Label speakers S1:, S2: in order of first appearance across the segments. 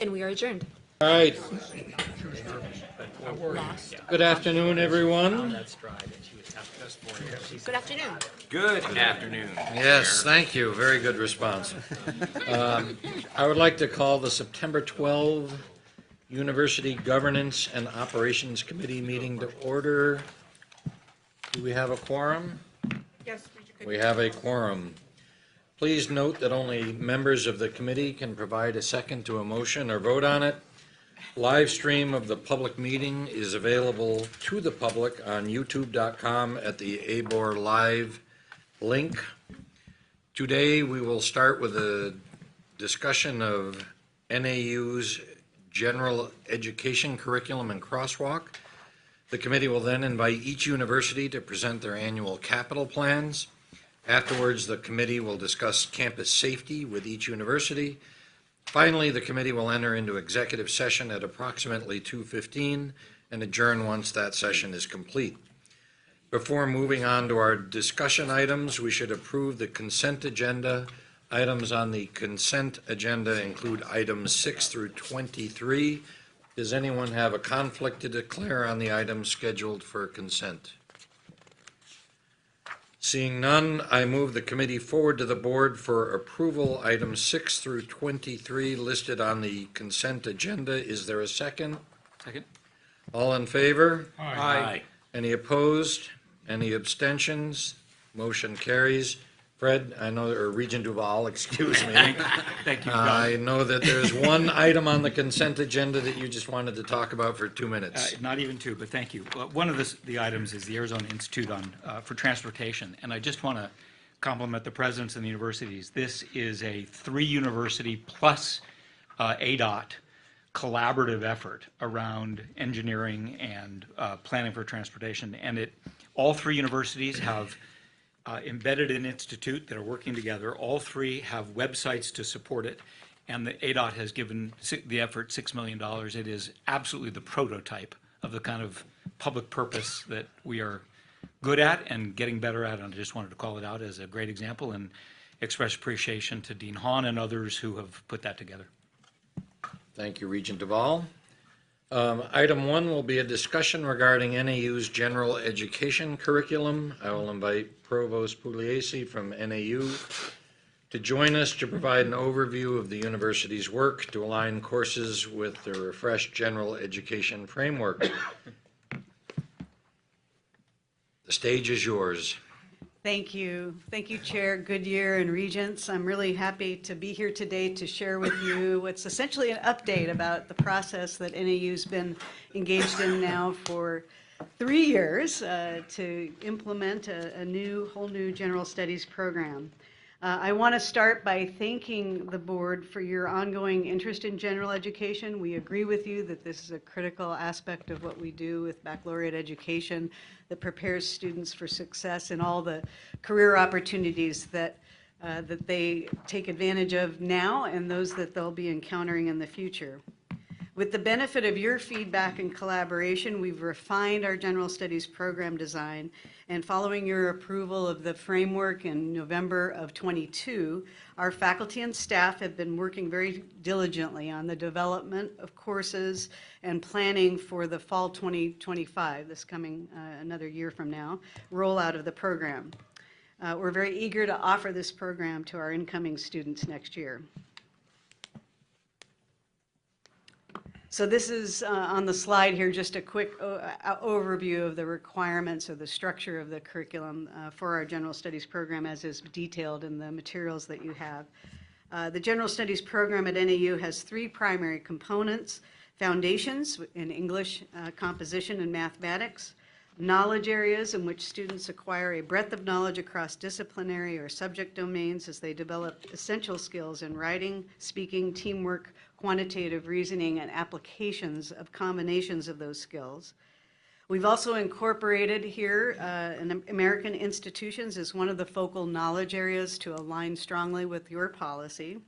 S1: And we are adjourned.
S2: All right. Good afternoon, everyone.
S1: Good afternoon.
S3: Good afternoon.
S2: Yes, thank you. Very good response. I would like to call the September 12 University Governance and Operations Committee meeting to order. Do we have a quorum?
S1: Yes,
S2: We have a quorum. Please note that only members of the committee can provide a second to a motion or vote on it. Live stream of the public meeting is available to the public on youtube.com at the ABOR Live link. Today, we will start with a discussion of NAU's general education curriculum and crosswalk. The committee will then invite each university to present their annual capital plans. Afterwards, the committee will discuss campus safety with each university. Finally, the committee will enter into executive session at approximately 2:15 and adjourn once that session is complete. Before moving on to our discussion items, we should approve the consent agenda. Items on the consent agenda include items 6 through 23. Does anyone have a conflict to declare on the items scheduled for consent? Seeing none, I move the committee forward to the board for approval items 6 through 23 listed on the consent agenda. Is there a second?
S3: Second.
S2: All in favor?
S3: Aye.
S2: Any opposed? Any abstentions? Motion carries. Fred, I know, or Regent Duval, excuse me.
S3: Thank you,
S2: I
S3: John.
S2: know that there's one item on the consent agenda that you just wanted to talk about for 2 minutes.
S3: Not even two, but thank you. One of the items is the Arizona Institute for Transportation, and I just want to compliment the presidents and the universities. This is a 3-university plus ADOT collaborative effort around engineering and planning for transportation, and all 3 universities have embedded an institute that are working together. All 3 have websites to support it, and the ADOT has given the effort $6 million. It is absolutely the prototype of the kind of public purpose that we are good at and getting better at, and I just wanted to call it out as a great example and express appreciation to Dean Hahn and others who have put that together.
S2: Thank you, Regent Duval. Item 1 will be a discussion regarding NAU's general education curriculum. I will invite Provost Pugliese from NAU to join us to provide an overview of the university's work to align courses with the refreshed general education framework. The stage is yours.
S4: Thank you. Thank you, Chair Goodyear and Regents. I'm really happy to be here today to share with you what's essentially an update about the process that NAU's been engaged in now for 3 years to implement a whole new general studies program. I want to start by thanking the board for your ongoing interest in general education. We agree with you that this is a critical aspect of what we do with baccalaureate education that prepares students for success in all the career opportunities that they take advantage of now and those that they'll be encountering in the future. With the benefit of your feedback and collaboration, we've refined our general studies program design, and following your approval of the framework in November of 22, our faculty and staff have been working very diligently on the development of courses and planning for the fall 2025, this coming another year from now, rollout of the program. We're very eager to offer this program to our incoming students next year. So this is on the slide here, just a quick overview of the requirements or the structure of the curriculum for our general studies program as is detailed in the materials that you have. The general studies program at NAU has 3 primary components: foundations in English, composition, and mathematics; knowledge areas in which students acquire a breadth of knowledge across disciplinary or subject domains as they develop essential skills in writing, speaking, teamwork, quantitative reasoning, and applications of combinations of those skills. We've also incorporated here American institutions as one of the focal knowledge areas to align strongly with your policy.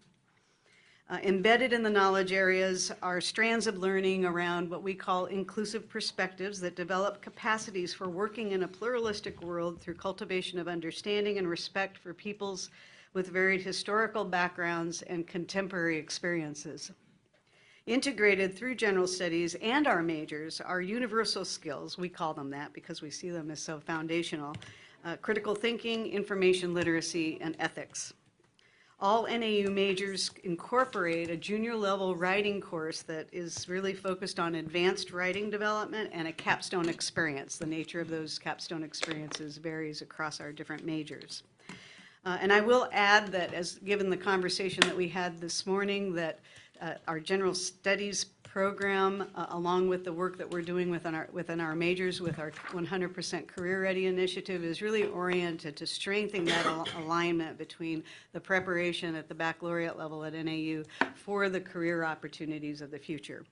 S4: Embedded in the knowledge areas are strands of learning around what we call inclusive perspectives that develop capacities for working in a pluralistic world through cultivation of understanding and respect for peoples with varied historical backgrounds and contemporary experiences. Integrated through general studies and our majors are universal skills, we call them that because we see them as so foundational, critical thinking, information literacy, and ethics. All NAU majors incorporate a junior level writing course that is really focused on advanced writing development and a capstone experience. The nature of those capstone experiences varies across our different majors. And I will add that, as given the conversation that we had this morning, that our general studies program, along with the work that we're doing within our majors with our 100% Career Ready initiative, is really oriented to strengthening that alignment between the preparation at the baccalaureate level at NAU for the career opportunities of the future.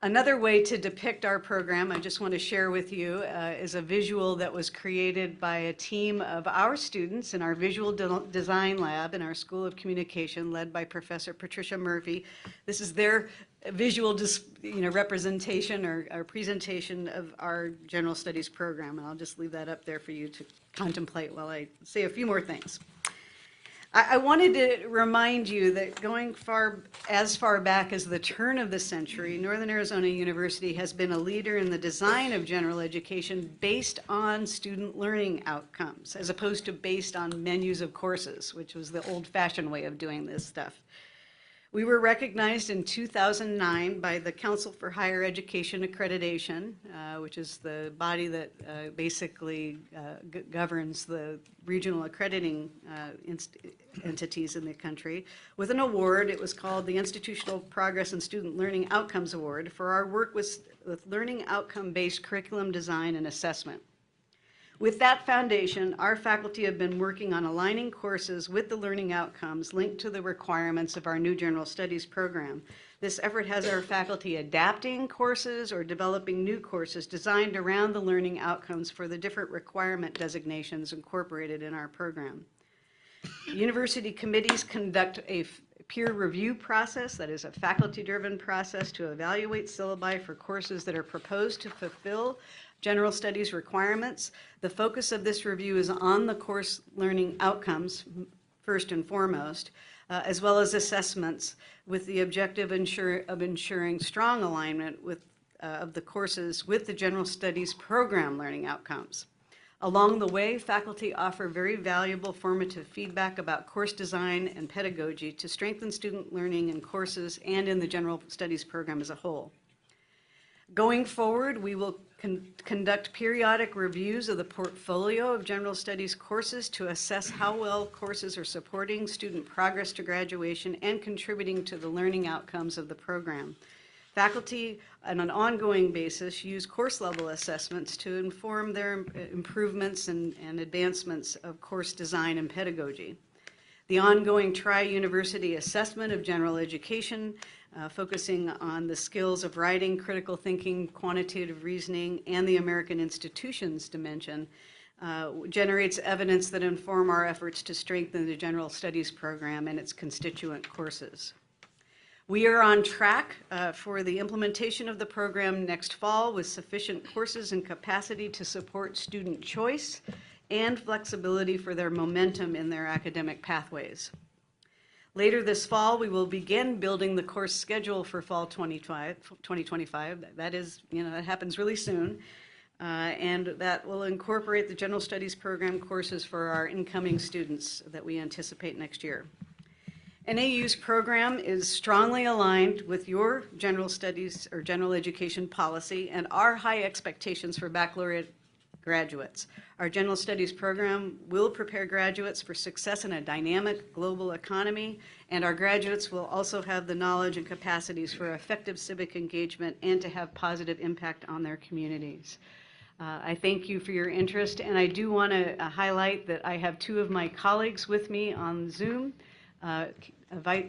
S4: Another way to depict our program, I just want to share with you, is a visual that was created by a team of our students in our visual design lab in our School of Communication, led by Professor Patricia Murphy. This is their visual representation or presentation of our general studies program, and I'll just leave that up there for you to contemplate while I say a few more things. I wanted to remind you that going as far back as the turn of the century, Northern Arizona University has been a leader in the design of general education based on student learning outcomes, as opposed to based on menus of courses, which was the old-fashioned way of doing this stuff. We were recognized in 2009 by the Council for Higher Education Accreditation, which is the body that basically governs the regional accrediting entities in the country, with an award. It was called the Institutional Progress and Student Learning Outcomes Award for our work with learning outcome-based curriculum design and assessment. With that foundation, our faculty have been working on aligning courses with the learning outcomes linked to the requirements of our new general studies program. This effort has our faculty adapting courses or developing new courses designed around the learning outcomes for the different requirement designations incorporated in our program. University committees conduct a peer review process, that is a faculty-driven process, to evaluate syllabi for courses that are proposed to fulfill general studies requirements. The focus of this review is on the course learning outcomes, first and foremost, as well as assessments, with the objective of ensuring strong alignment of the courses with the general studies program learning outcomes. Along the way, faculty offer very valuable formative feedback about course design and pedagogy to strengthen student learning in courses and in the general studies program as a whole. Going forward, we will conduct periodic reviews of the portfolio of general studies courses to assess how well courses are supporting student progress to graduation and contributing to the learning outcomes of the program. Faculty, on an ongoing basis, use course-level assessments to inform their improvements and advancements of course design and pedagogy. The ongoing tri-university assessment of general education, focusing on the skills of writing, critical thinking, quantitative reasoning, and the American institutions dimension, generates evidence that inform our efforts to strengthen the general studies program and its constituent courses. We are on track for the implementation of the program next fall with sufficient courses and capacity to support student choice and flexibility for their momentum in their academic pathways. Later this fall, we will begin building the course schedule for fall 2025. That is, that happens really soon. And that will incorporate the general studies program courses for our incoming students that we anticipate next year. NAU's program is strongly aligned with your general studies or general education policy and our high expectations for baccalaureate graduates. Our general studies program will prepare graduates for success in a dynamic global economy, and our graduates will also have the knowledge and capacities for effective civic engagement and to have positive impact on their communities. I thank you for your interest, and I do want to highlight that I have two of my colleagues with me on Zoom.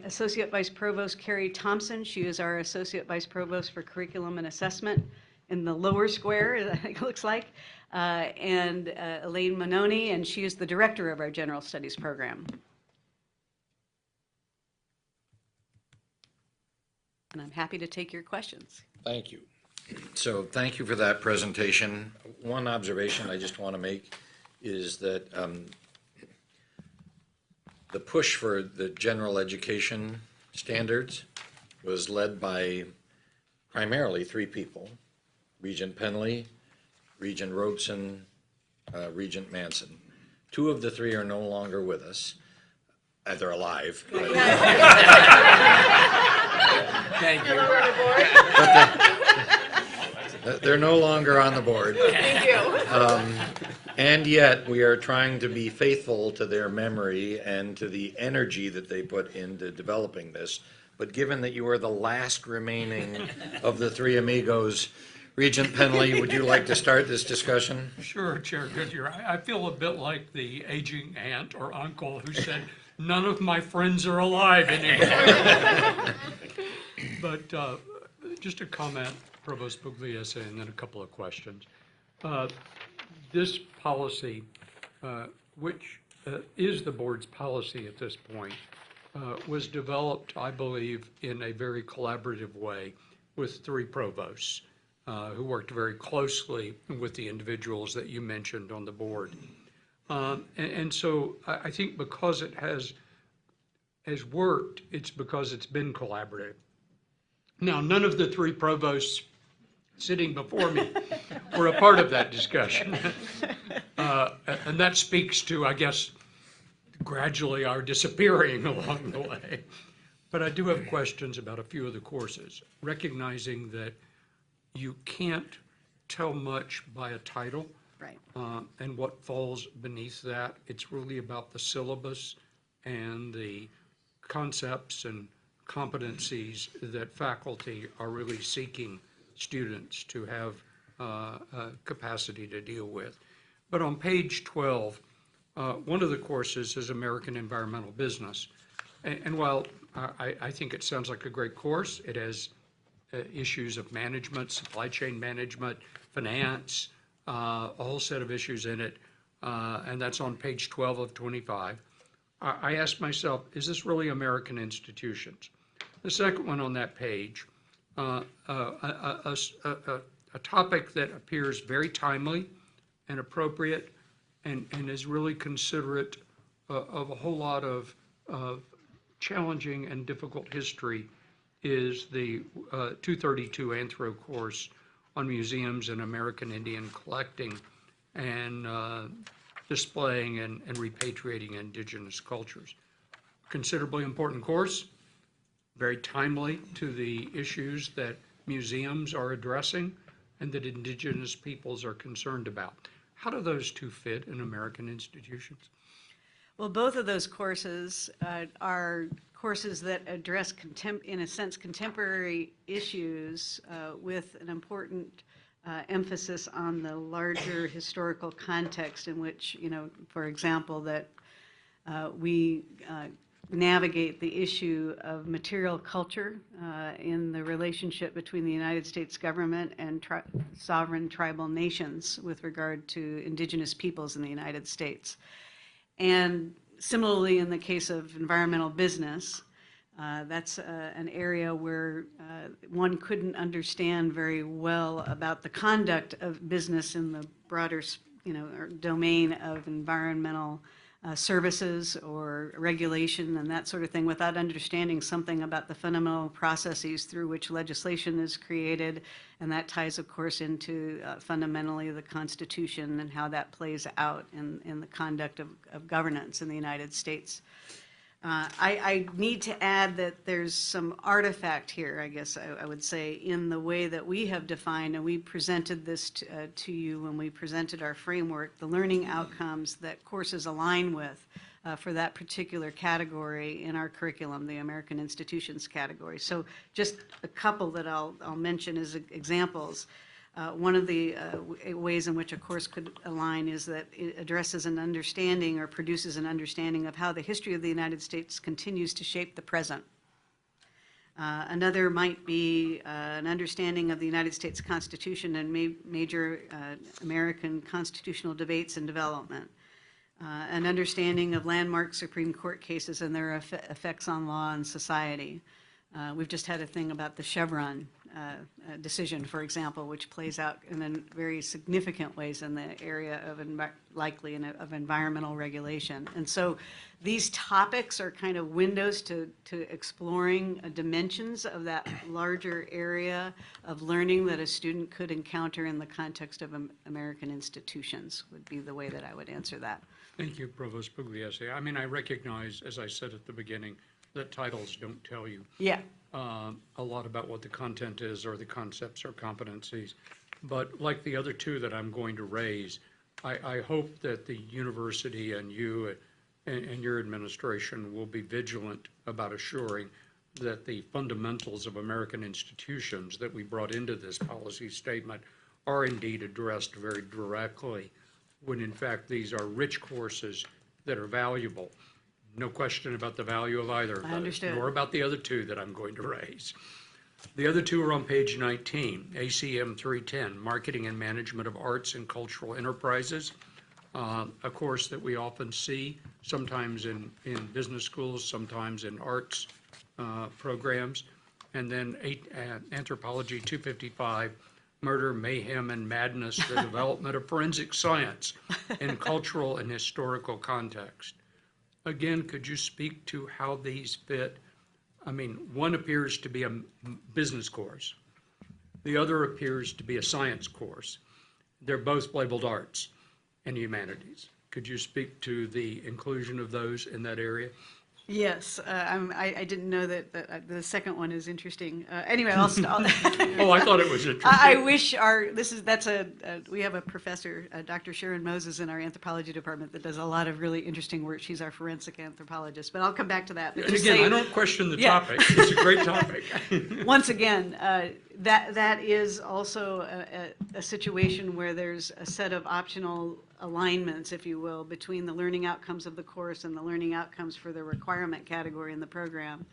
S4: Associate Vice Provost Carrie Thompson. She is our Associate Vice Provost for Curriculum and Assessment in the lower square, I think it looks like, and Elaine Manoni, and she is the Director of our General Studies program. And I'm happy to take your questions.
S2: Thank you. So thank you for that presentation. One observation I just want to make is that the push for the general education standards was led by primarily three people: Regent Penley, Regent Robeson, Regent Manson. Two of the three are no longer with us. They're alive. But,
S3: Thank you.
S2: they're no longer on the board.
S1: Thank you.
S2: And yet, we are trying to be faithful to their memory and to the energy that they put into developing this. But given that you are the last remaining of the three amigos, Regent Penley, would you like to start this discussion?
S5: Sure, Chair Goodyear. I feel a bit like the aging aunt or uncle who said, none of my friends are alive anymore. But just a comment, Provost Pugliese, and then a couple of questions. This policy, which is the board's policy at this point, was developed, I believe, in a very collaborative way with three provosts who worked very closely with the individuals that you mentioned on the board. And so I think because it has worked, it's because it's been collaborative. Now, none of the three provosts sitting before me were a part of that discussion. And that speaks to, I guess, gradually our disappearing along the way. But I do have questions about a few of the courses, recognizing that you can't tell much by a title.
S4: Right.
S5: And what falls beneath that. It's really about the syllabus and the concepts and competencies that faculty are really seeking students to have capacity to deal with. But on page 12, one of the courses is American Environmental Business. And while I think it sounds like a great course, it has issues of management, supply chain management, finance, a whole set of issues in it, and that's on page 12 of 25. I asked myself, is this really American institutions? The second one on that page, a topic that appears very timely and appropriate and is really considerate of a whole lot of challenging and difficult history is the 232 Anthro course on museums and American Indian collecting and displaying and repatriating indigenous cultures. Considerably important course, very timely to the issues that museums are addressing and that indigenous peoples are concerned about. How do those two fit in American institutions?
S4: Well, both of those courses are courses that address, in a sense, contemporary issues with an important emphasis on the larger historical context in which, for example, that we navigate the issue of material culture in the relationship between the United States government and sovereign tribal nations with regard to indigenous peoples in the United States. And similarly, in the case of environmental business, that's an area where one couldn't understand very well about the conduct of business in the broader, domain of environmental services or regulation and that sort of thing without understanding something about the fundamental processes through which legislation is created. And that ties, of course, into fundamentally the Constitution and how that plays out in the conduct of governance in the United States. I need to add that there's some artifact here, I guess I would say, in the way that we have defined, and we presented this to you when we presented our framework, the learning outcomes that courses align with for that particular category in our curriculum, the American Institutions category. So just a couple that I'll mention as examples. One of the ways in which a course could align is that it addresses an understanding or produces an understanding of how the history of the United States continues to shape the present. Another might be an understanding of the United States Constitution and major American constitutional debates and development. An understanding of landmark Supreme Court cases and their effects on law and society. We've just had a thing about the Chevron decision, for example, which plays out in very significant ways in the area of of environmental regulation. And so these topics are kind of windows to exploring dimensions of that larger area of learning that a student could encounter in the context of American institutions, would be the way that I would answer that.
S5: Thank you, Provost Pugliese. I mean, I recognize, as I said at the beginning, that titles don't tell you
S4: Yeah.
S5: a lot about what the content is or the concepts or competencies. But like the other two that I'm going to raise, I hope that the university and you and your administration will be vigilant about assuring that the fundamentals of American institutions that we brought into this policy statement are indeed addressed very directly, when in fact these are rich courses that are valuable. No question about the value of either of
S4: I
S5: those,
S4: understand.
S5: nor about the other two that I'm going to raise. The other two are on page 19, ACM 310, Marketing and Management of Arts and Cultural Enterprises, a course that we often see, sometimes in business schools, sometimes in arts programs. And then Anthropology 255, Murder, Mayhem, and Madness, the Development of Forensic Science in Cultural and Historical Context. Again, could you speak to how these fit? I mean, one appears to be a business course. The other appears to be a science course. They're both labeled arts and humanities. Could you speak to the inclusion of those in that area?
S4: Yes, I didn't know that the second one is interesting. Anyway, I'll
S5: Oh, I thought it was interesting.
S4: I wish we have a professor, Dr. Sharon Moses, in our anthropology department that does a lot of really interesting work. She's our forensic anthropologist, but I'll come back to that. But
S5: And
S4: just
S5: again,
S4: say-
S5: I don't question the
S4: Yeah.
S5: topic. It's a great topic.
S4: Once again, that is also a situation where there's a set of optional alignments, if you will, between the learning outcomes of the course and the learning outcomes for the requirement category in the program.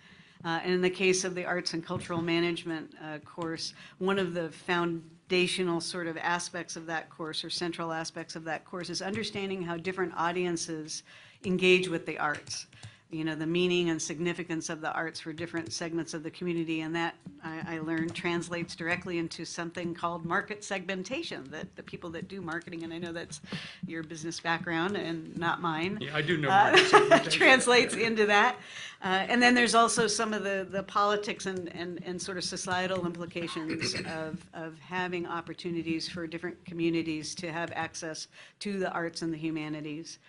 S4: And in the case of the Arts and Cultural Management course, one of the foundational sort of aspects of that course, or central aspects of that course, is understanding how different audiences engage with the arts. You know, the meaning and significance of the arts for different segments of the community, and that, I learned, translates directly into something called market segmentation, that the people that do marketing, and I know that's your business background and not mine.
S5: Yeah, I do know market segmentation.
S4: Translates into that. And then there's also some of the politics and sort of societal implications of having opportunities for different communities to have access to the arts and the humanities.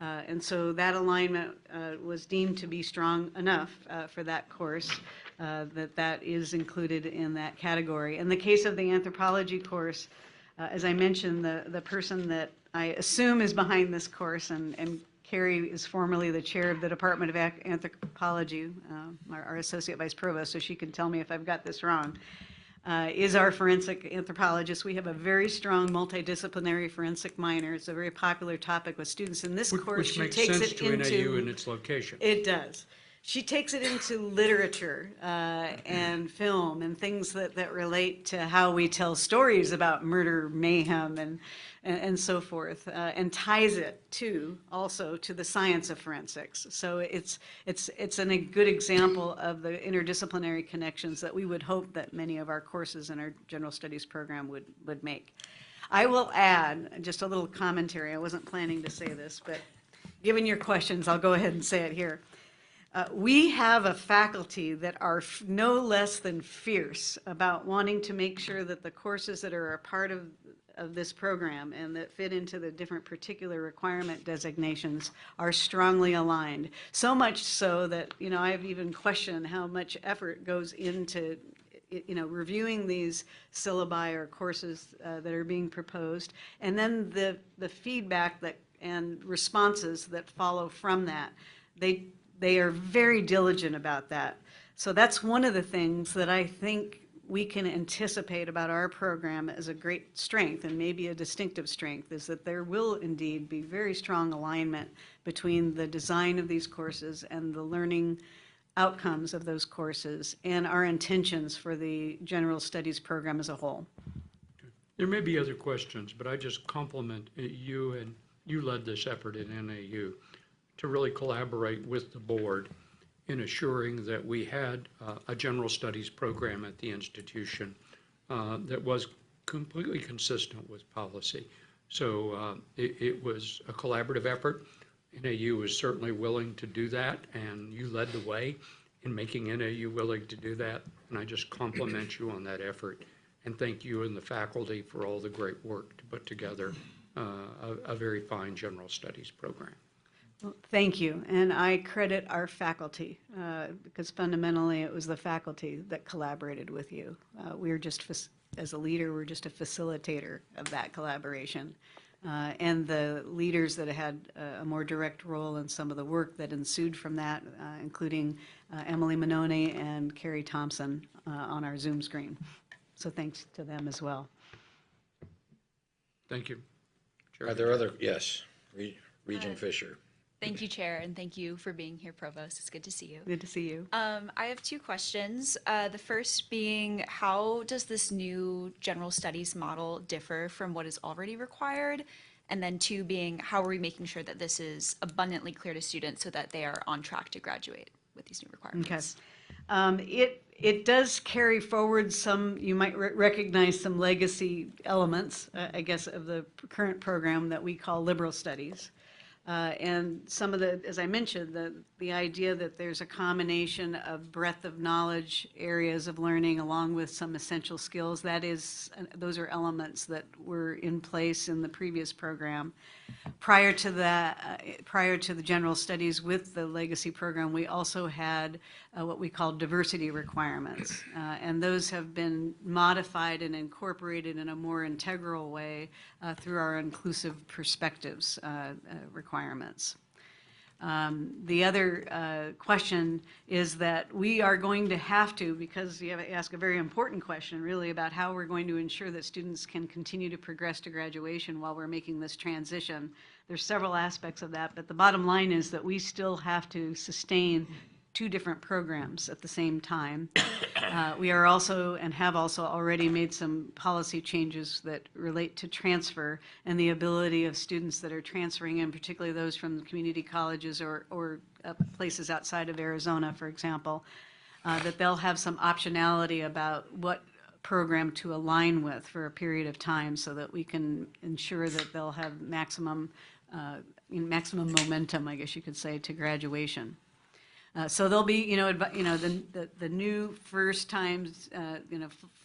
S4: And so that alignment was deemed to be strong enough for that course that is included in that category. In the case of the anthropology course, as I mentioned, the person that I assume is behind this course, and Carrie is formerly the chair of the Department of Anthropology, our associate vice provost, so she can tell me if I've got this wrong, is our forensic anthropologist. We have a very strong multidisciplinary forensic minor. It's a very popular topic with students in this course.
S5: Which
S4: She
S5: makes
S4: takes
S5: sense
S4: it
S5: to NAU
S4: into
S5: and its location.
S4: it does. She takes it into literature and film and things that relate to how we tell stories about murder, mayhem, and so forth, and ties it also to the science of forensics. So it's a good example of the interdisciplinary connections that we would hope that many of our courses in our general studies program would make. I will add just a little commentary. I wasn't planning to say this, but given your questions, I'll go ahead and say it here. We have a faculty that are no less than fierce about wanting to make sure that the courses that are a part of this program and that fit into the different particular requirement designations are strongly aligned. So much so that, you know, I've even questioned how much effort goes into, you know, reviewing these syllabi or courses that are being proposed, and then the feedback and responses that follow from that. They are very diligent about that. So that's one of the things that I think we can anticipate about our program as a great strength, and maybe a distinctive strength, is that there will indeed be very strong alignment between the design of these courses and the learning outcomes of those courses and our intentions for the general studies program as a whole.
S5: There may be other questions, but I just compliment you, and you led this effort at NAU to really collaborate with the board in assuring that we had a general studies program at the institution that was completely consistent with policy. So it was a collaborative effort. NAU was certainly willing to do that, and you led the way in making NAU willing to do that. And I just compliment you on that effort, and thank you and the faculty for all the great work to put together a very fine general studies program.
S4: Well, thank you, and I credit our faculty, because fundamentally it was the faculty that collaborated with you. We were just, as a leader, we're just a facilitator of that collaboration. And the leaders that had a more direct role in some of the work that ensued from that, including Emily Manoni and Carrie Thompson on our Zoom screen. So thanks to them as well.
S5: Thank you.
S2: Are there other, yes, Regent Fisher.
S1: Thank you, Chair, and thank you for being here, Provost. It's good to see you.
S4: Good to see you.
S1: I have two questions. The first being, how does this new general studies model differ from what is already required? And then two being, how are we making sure that this is abundantly clear to students so that they are on track to graduate with these new requirements?
S4: Okay. It does carry forward some, you might recognize some legacy elements, I guess, of the current program that we call liberal studies. And some of the, as I mentioned, the idea that there's a combination of breadth of knowledge, areas of learning, along with some essential skills, those are elements that were in place in the previous program. Prior to that, prior to the general studies with the legacy program, we also had what we call diversity requirements. And those have been modified and incorporated in a more integral way through our inclusive perspectives requirements. The other question is that we are going to have to, because you ask a very important question really about how we're going to ensure that students can continue to progress to graduation while we're making this transition. There's several aspects of that, but the bottom line is that we still have to sustain two different programs at the same time. We are also, and have also already made some policy changes that relate to transfer and the ability of students that are transferring in, particularly those from community colleges or places outside of Arizona, for example, that they'll have some optionality about what program to align with for a period of time so that we can ensure that they'll have maximum momentum, I guess you could say, to graduation. So there'll be, the new first times,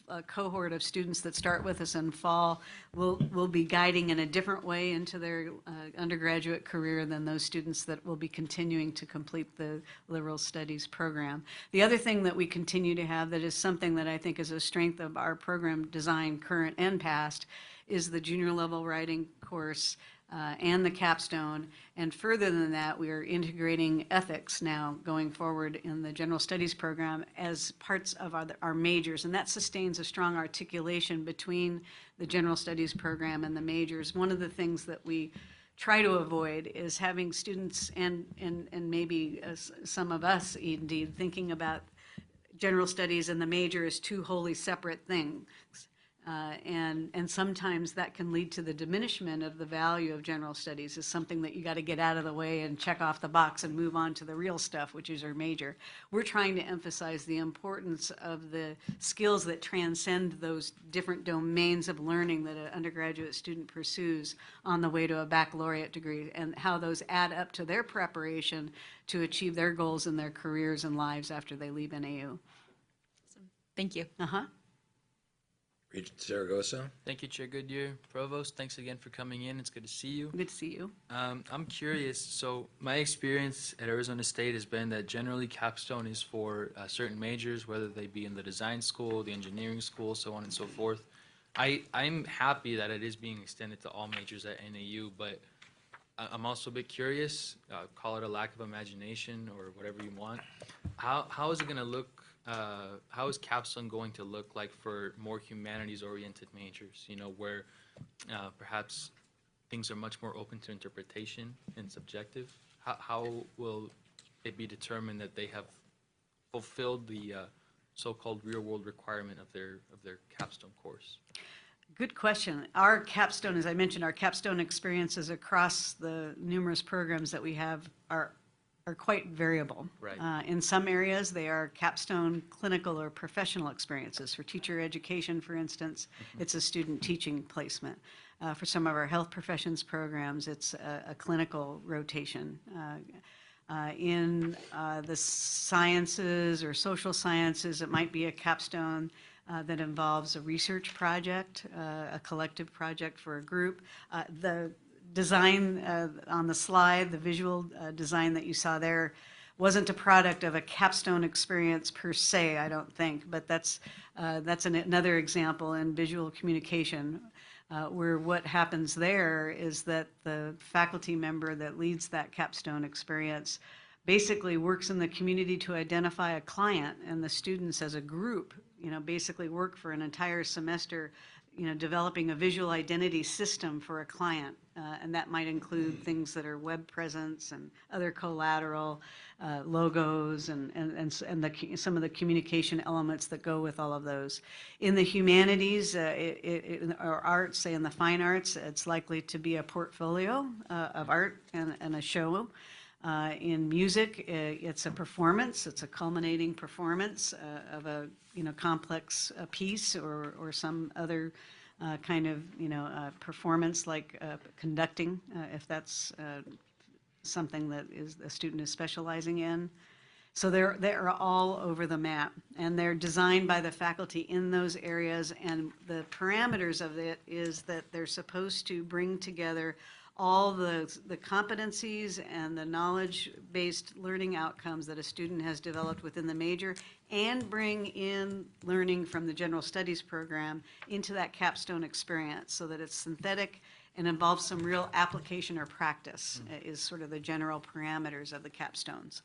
S4: a cohort of students that start with us in fall will be guiding in a different way into their undergraduate career than those students that will be continuing to complete the liberal studies program. The other thing that we continue to have that is something that I think is a strength of our program design, current and past, is the junior level writing course and the capstone. And further than that, we are integrating ethics now going forward in the general studies program as parts of our majors. And that sustains a strong articulation between the general studies program and the majors. One of the things that we try to avoid is having students and maybe some of us indeed thinking about general studies and the major as two wholly separate things. And sometimes that can lead to the diminishment of the value of general studies as something that you got to get out of the way and check off the box and move on to the real stuff, which is our major. We're trying to emphasize the importance of the skills that transcend those different domains of learning that an undergraduate student pursues on the way to a baccalaureate degree, and how those add up to their preparation to achieve their goals in their careers and lives after they leave NAU.
S1: Thank you.
S2: Regent Zaragoza.
S6: Thank you, Chair Goodyear. Provost, thanks again for coming in. It's good to see you.
S4: Good to see you.
S6: I'm curious, so my experience at Arizona State has been that generally capstone is for certain majors, whether they be in the design school, the engineering school, so on and so forth. I'm happy that it is being extended to all majors at NAU, but I'm also a bit curious, call it a lack of imagination or whatever you want. How is it going to look? How is capstone going to look like for more humanities-oriented majors, where perhaps things are much more open to interpretation and subjective? How will it be determined that they have fulfilled the so-called real-world requirement of their capstone course?
S4: Good question. Our capstone, as I mentioned, our capstone experiences across the numerous programs that we have are are quite variable.
S6: Right.
S4: In some areas, they are capstone clinical or professional experiences. For teacher education, for instance, it's a student teaching placement. For some of our health professions programs, it's a clinical rotation. In the sciences or social sciences, it might be a capstone that involves a research project, a collective project for a group. The design on the slide, the visual design that you saw there, wasn't a product of a capstone experience per se, I don't think, but that's another example in visual communication, where what happens there is that the faculty member that leads that capstone experience basically works in the community to identify a client, and the students as a group, basically work for an entire semester, developing a visual identity system for a client. And that might include things that are web presence and other collateral, logos, and some of the communication elements that go with all of those. In the humanities or arts, say in the fine arts, it's likely to be a portfolio of art and a show. In music, it's a performance. It's a culminating performance of a complex piece or some other kind of performance, like conducting, if that's something that a student is specializing in. So they're all over the map, and they're designed by the faculty in those areas, and the parameters of it is that they're supposed to bring together all the competencies and the knowledge-based learning outcomes that a student has developed within the major, and bring in learning from the general studies program into that capstone experience so that it's synthetic and involves some real application or practice, is sort of the general parameters of the capstones.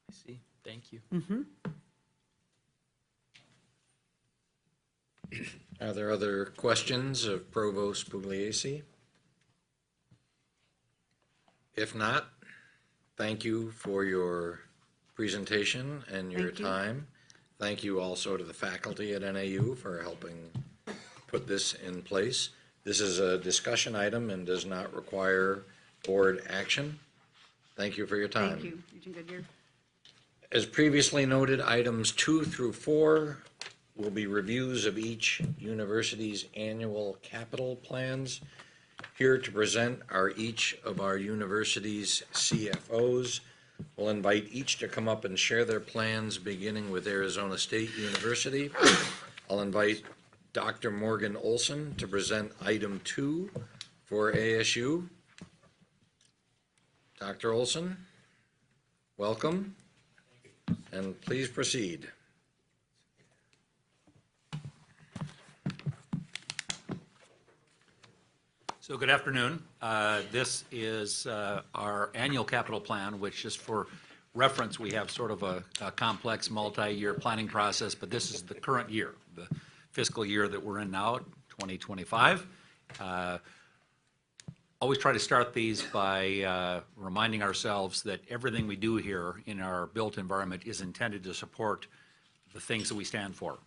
S6: I see. Thank you.
S2: Are there other questions of Provost Pugliese? If not, thank you for your presentation and your
S4: Thank you.
S2: time. Thank you also to the faculty at NAU for helping put this in place. This is a discussion item and does not require board action. Thank you for your time.
S4: Thank you, Regent Goodyear.
S2: As previously noted, items 2 through 4 will be reviews of each university's annual capital plans. Here to present are each of our university's CFOs. We'll invite each to come up and share their plans, beginning with Arizona State University. I'll invite Dr. Morgan Olson to present item 2 for ASU. Dr. Olson, welcome, and please proceed.
S7: So good afternoon. This is our annual capital plan, which, just for reference, we have sort of a complex multi-year planning process, but this is the current year, the fiscal year that we're in now, 2025. Always try to start these by reminding ourselves that everything we do here in our built environment is intended to support the things that we stand for,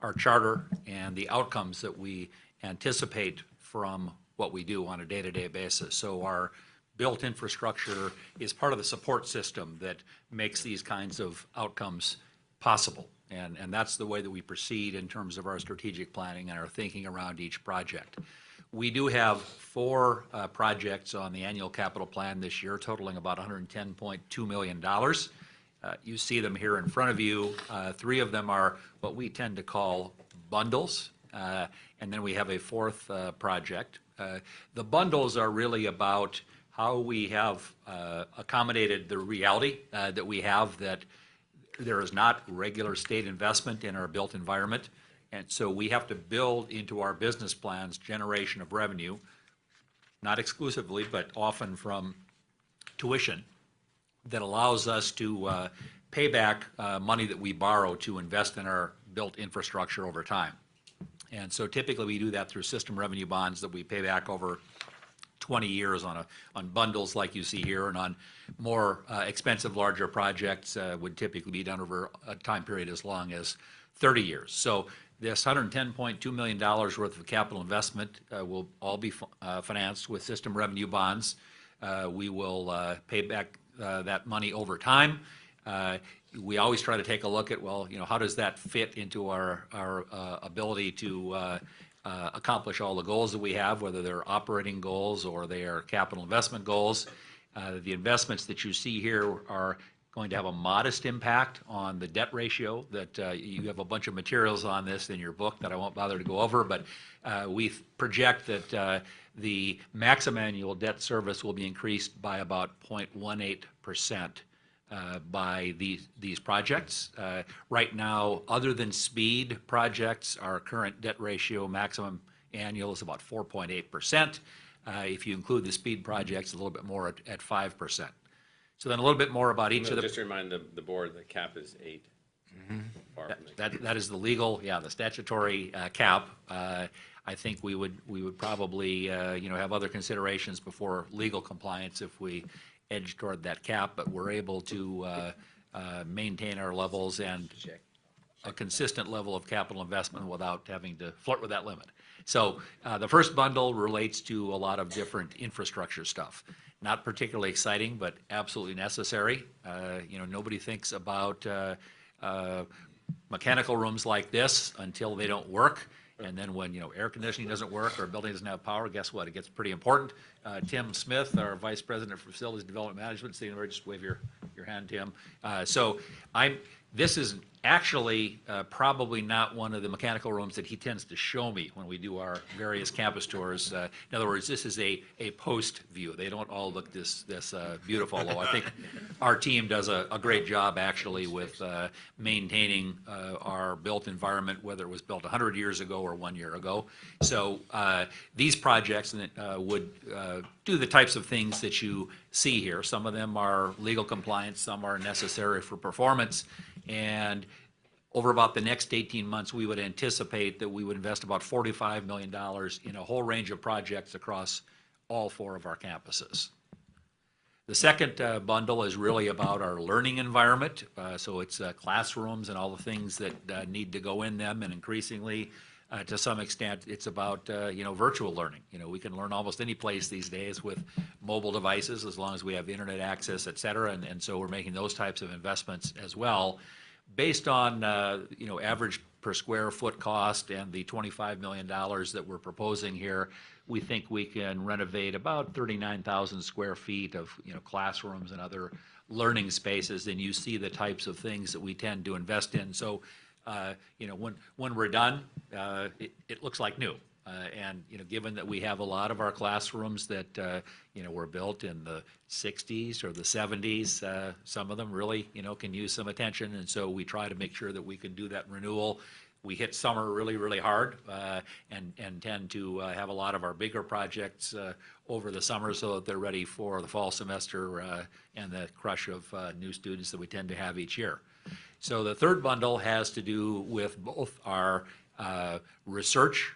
S7: our charter and the outcomes that we anticipate from what we do on a day-to-day basis. So our built infrastructure is part of the support system that makes these kinds of outcomes possible. And that's the way that we proceed in terms of our strategic planning and our thinking around each project. We do have 4 projects on the annual capital plan this year, totaling about $110.2 million. You see them here in front of you. 3 of them are what we tend to call bundles. And then we have a 4th project. The bundles are really about how we have accommodated the reality that we have, that there is not regular state investment in our built environment. And so we have to build into our business plans generation of revenue, not exclusively, but often from tuition, that allows us to pay back money that we borrow to invest in our built infrastructure over time. And so typically we do that through system revenue bonds that we pay back over 20 years on bundles like you see here, and on more expensive, larger projects would typically be done over a time period as long as 30 years. So this $110.2 million worth of capital investment will all be financed with system revenue bonds. We will pay back that money over time. We always try to take a look at, well, how does that fit into our ability to accomplish all the goals that we have, whether they're operating goals or they are capital investment goals. The investments that you see here are going to have a modest impact on the debt ratio. That you have a bunch of materials on this in your book that I won't bother to go over, but we project that the maximum annual debt service will be increased by about 0.18%. By these projects. Right now, other than speed projects, our current debt ratio maximum annual is about 4.8%. If you include the speed projects, a little bit more at 5%. So then a little bit more about each of the...
S8: Just to remind the board, the cap is 8. Far from the-
S7: That is the legal, the statutory cap. I think we would probably, have other considerations before legal compliance if we edge toward that cap, but we're able to maintain our levels and a consistent level of capital investment without having to flirt with that limit. So the first bundle relates to a lot of different infrastructure stuff. Not particularly exciting, but absolutely necessary. Nobody thinks about mechanical rooms like this until they don't work. And then when, air conditioning doesn't work or a building doesn't have power, guess what? It gets pretty important. Tim Smith, our Vice President for Facilities Development Management, sitting there, just wave your hand, Tim. This is actually probably not one of the mechanical rooms that he tends to show me when we do our various campus tours. In other words, this is a post view. They don't all look this beautiful, although I think our team does a great job actually with maintaining our built environment, whether it was built 100 years ago or 1 year ago. So these projects would do the types of things that you see here. Some of them are legal compliance, some are necessary for performance. And over about the next 18 months, we would anticipate that we would invest about $45 million in a whole range of projects across all 4 of our campuses. The second bundle is really about our learning environment. So it's classrooms and all the things that need to go in them, and increasingly, to some extent, it's about virtual learning. We can learn almost any place these days with mobile devices as long as we have internet access, et cetera. And so we're making those types of investments as well, based on average per square foot cost and the $25 million that we're proposing here. We think we can renovate about 39,000 square feet of classrooms and other learning spaces, and you see the types of things that we tend to invest in. So when we're done, it looks like new. And given that we have a lot of our classrooms that were built in the 60s or the 70s, some of them really can use some attention, and so we try to make sure that we can do that renewal. We hit summer really, really hard, and tend to have a lot of our bigger projects over the summer so that they're ready for the fall semester and the crush of new students that we tend to have each year. So the third bundle has to do with both our research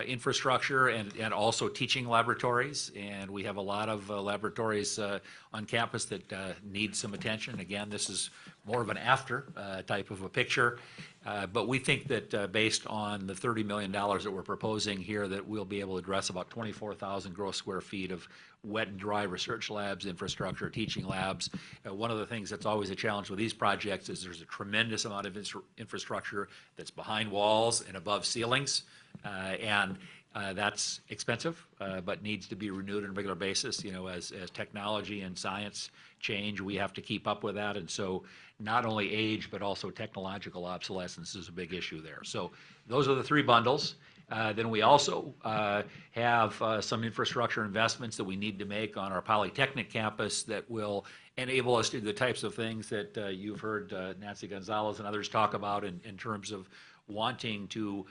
S7: infrastructure and also teaching laboratories. And we have a lot of laboratories on campus that need some attention. Again, this is more of an after type of a picture. But we think that based on the $30 million that we're proposing here, that we'll be able to address about 24,000 gross square feet of wet and dry research labs, infrastructure, teaching labs. One of the things that's always a challenge with these projects is there's a tremendous amount of infrastructure that's behind walls and above ceilings. And that's expensive, but needs to be renewed on a regular basis. As technology and science change, we have to keep up with that. And so not only age, but also technological obsolescence is a big issue there. So those are the 3 bundles. Then we also have some infrastructure investments that we need to make on our Polytechnic campus that will enable us to do the types of things that you've heard Nancy Gonzalez and others talk about in terms of wanting to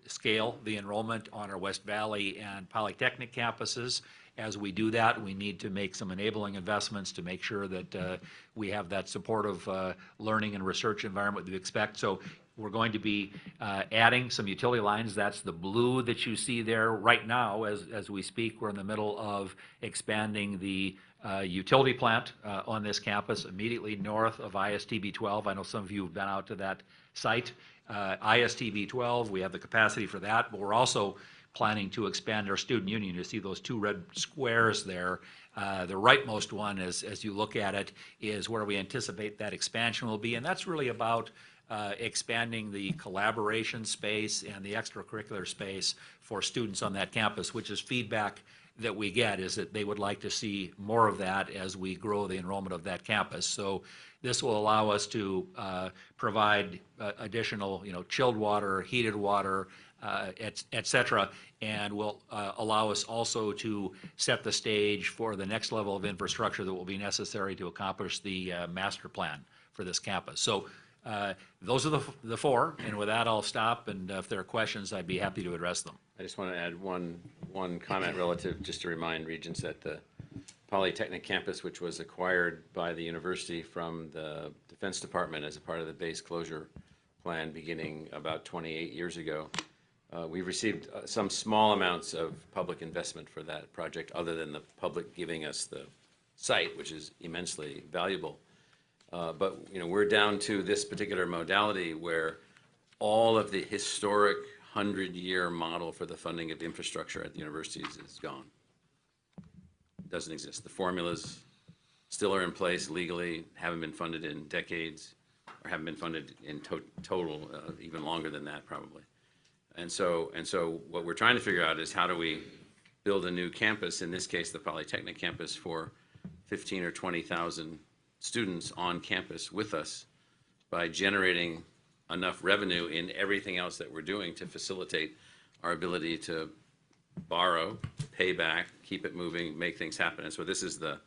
S7: scale the enrollment on our West Valley and Polytechnic campuses. As we do that, we need to make some enabling investments to make sure that we have that supportive learning and research environment that we expect. So we're going to be adding some utility lines. That's the blue that you see there right now. As we speak, we're in the middle of expanding the utility plant on this campus immediately north of ISTB 12. I know some of you have been out to that site. ISTB 12, we have the capacity for that, but we're also planning to expand our student union. You see those two red squares there. The rightmost one, as you look at it, is where we anticipate that expansion will be, and that's really about expanding the collaboration space and the extracurricular space for students on that campus, which is feedback that we get, is that they would like to see more of that as we grow the enrollment of that campus. So this will allow us to provide additional, chilled water, heated water, et cetera, and will allow us also to set the stage for the next level of infrastructure that will be necessary to accomplish the master plan for this campus. So those are the four, and with that, I'll stop, and if there are questions, I'd be happy to address them.
S8: I just want to add one comment relative, just to remind Regents that the Polytechnic campus, which was acquired by the university from the Defense Department as a part of the base closure plan beginning about 28 years ago, we've received some small amounts of public investment for that project, other than the public giving us the site, which is immensely valuable. But we're down to this particular modality where all of the historic 100-year model for the funding of infrastructure at the universities is gone. It doesn't exist. The formulas still are in place legally, haven't been funded in decades, or haven't been funded in total even longer than that probably. And so what we're trying to figure out is how do we build a new campus, in this case the Polytechnic campus, for 15 or 20,000 students on campus with us by generating enough revenue in everything else that we're doing to facilitate our ability to borrow, pay back, keep it moving, make things happen. And so this is the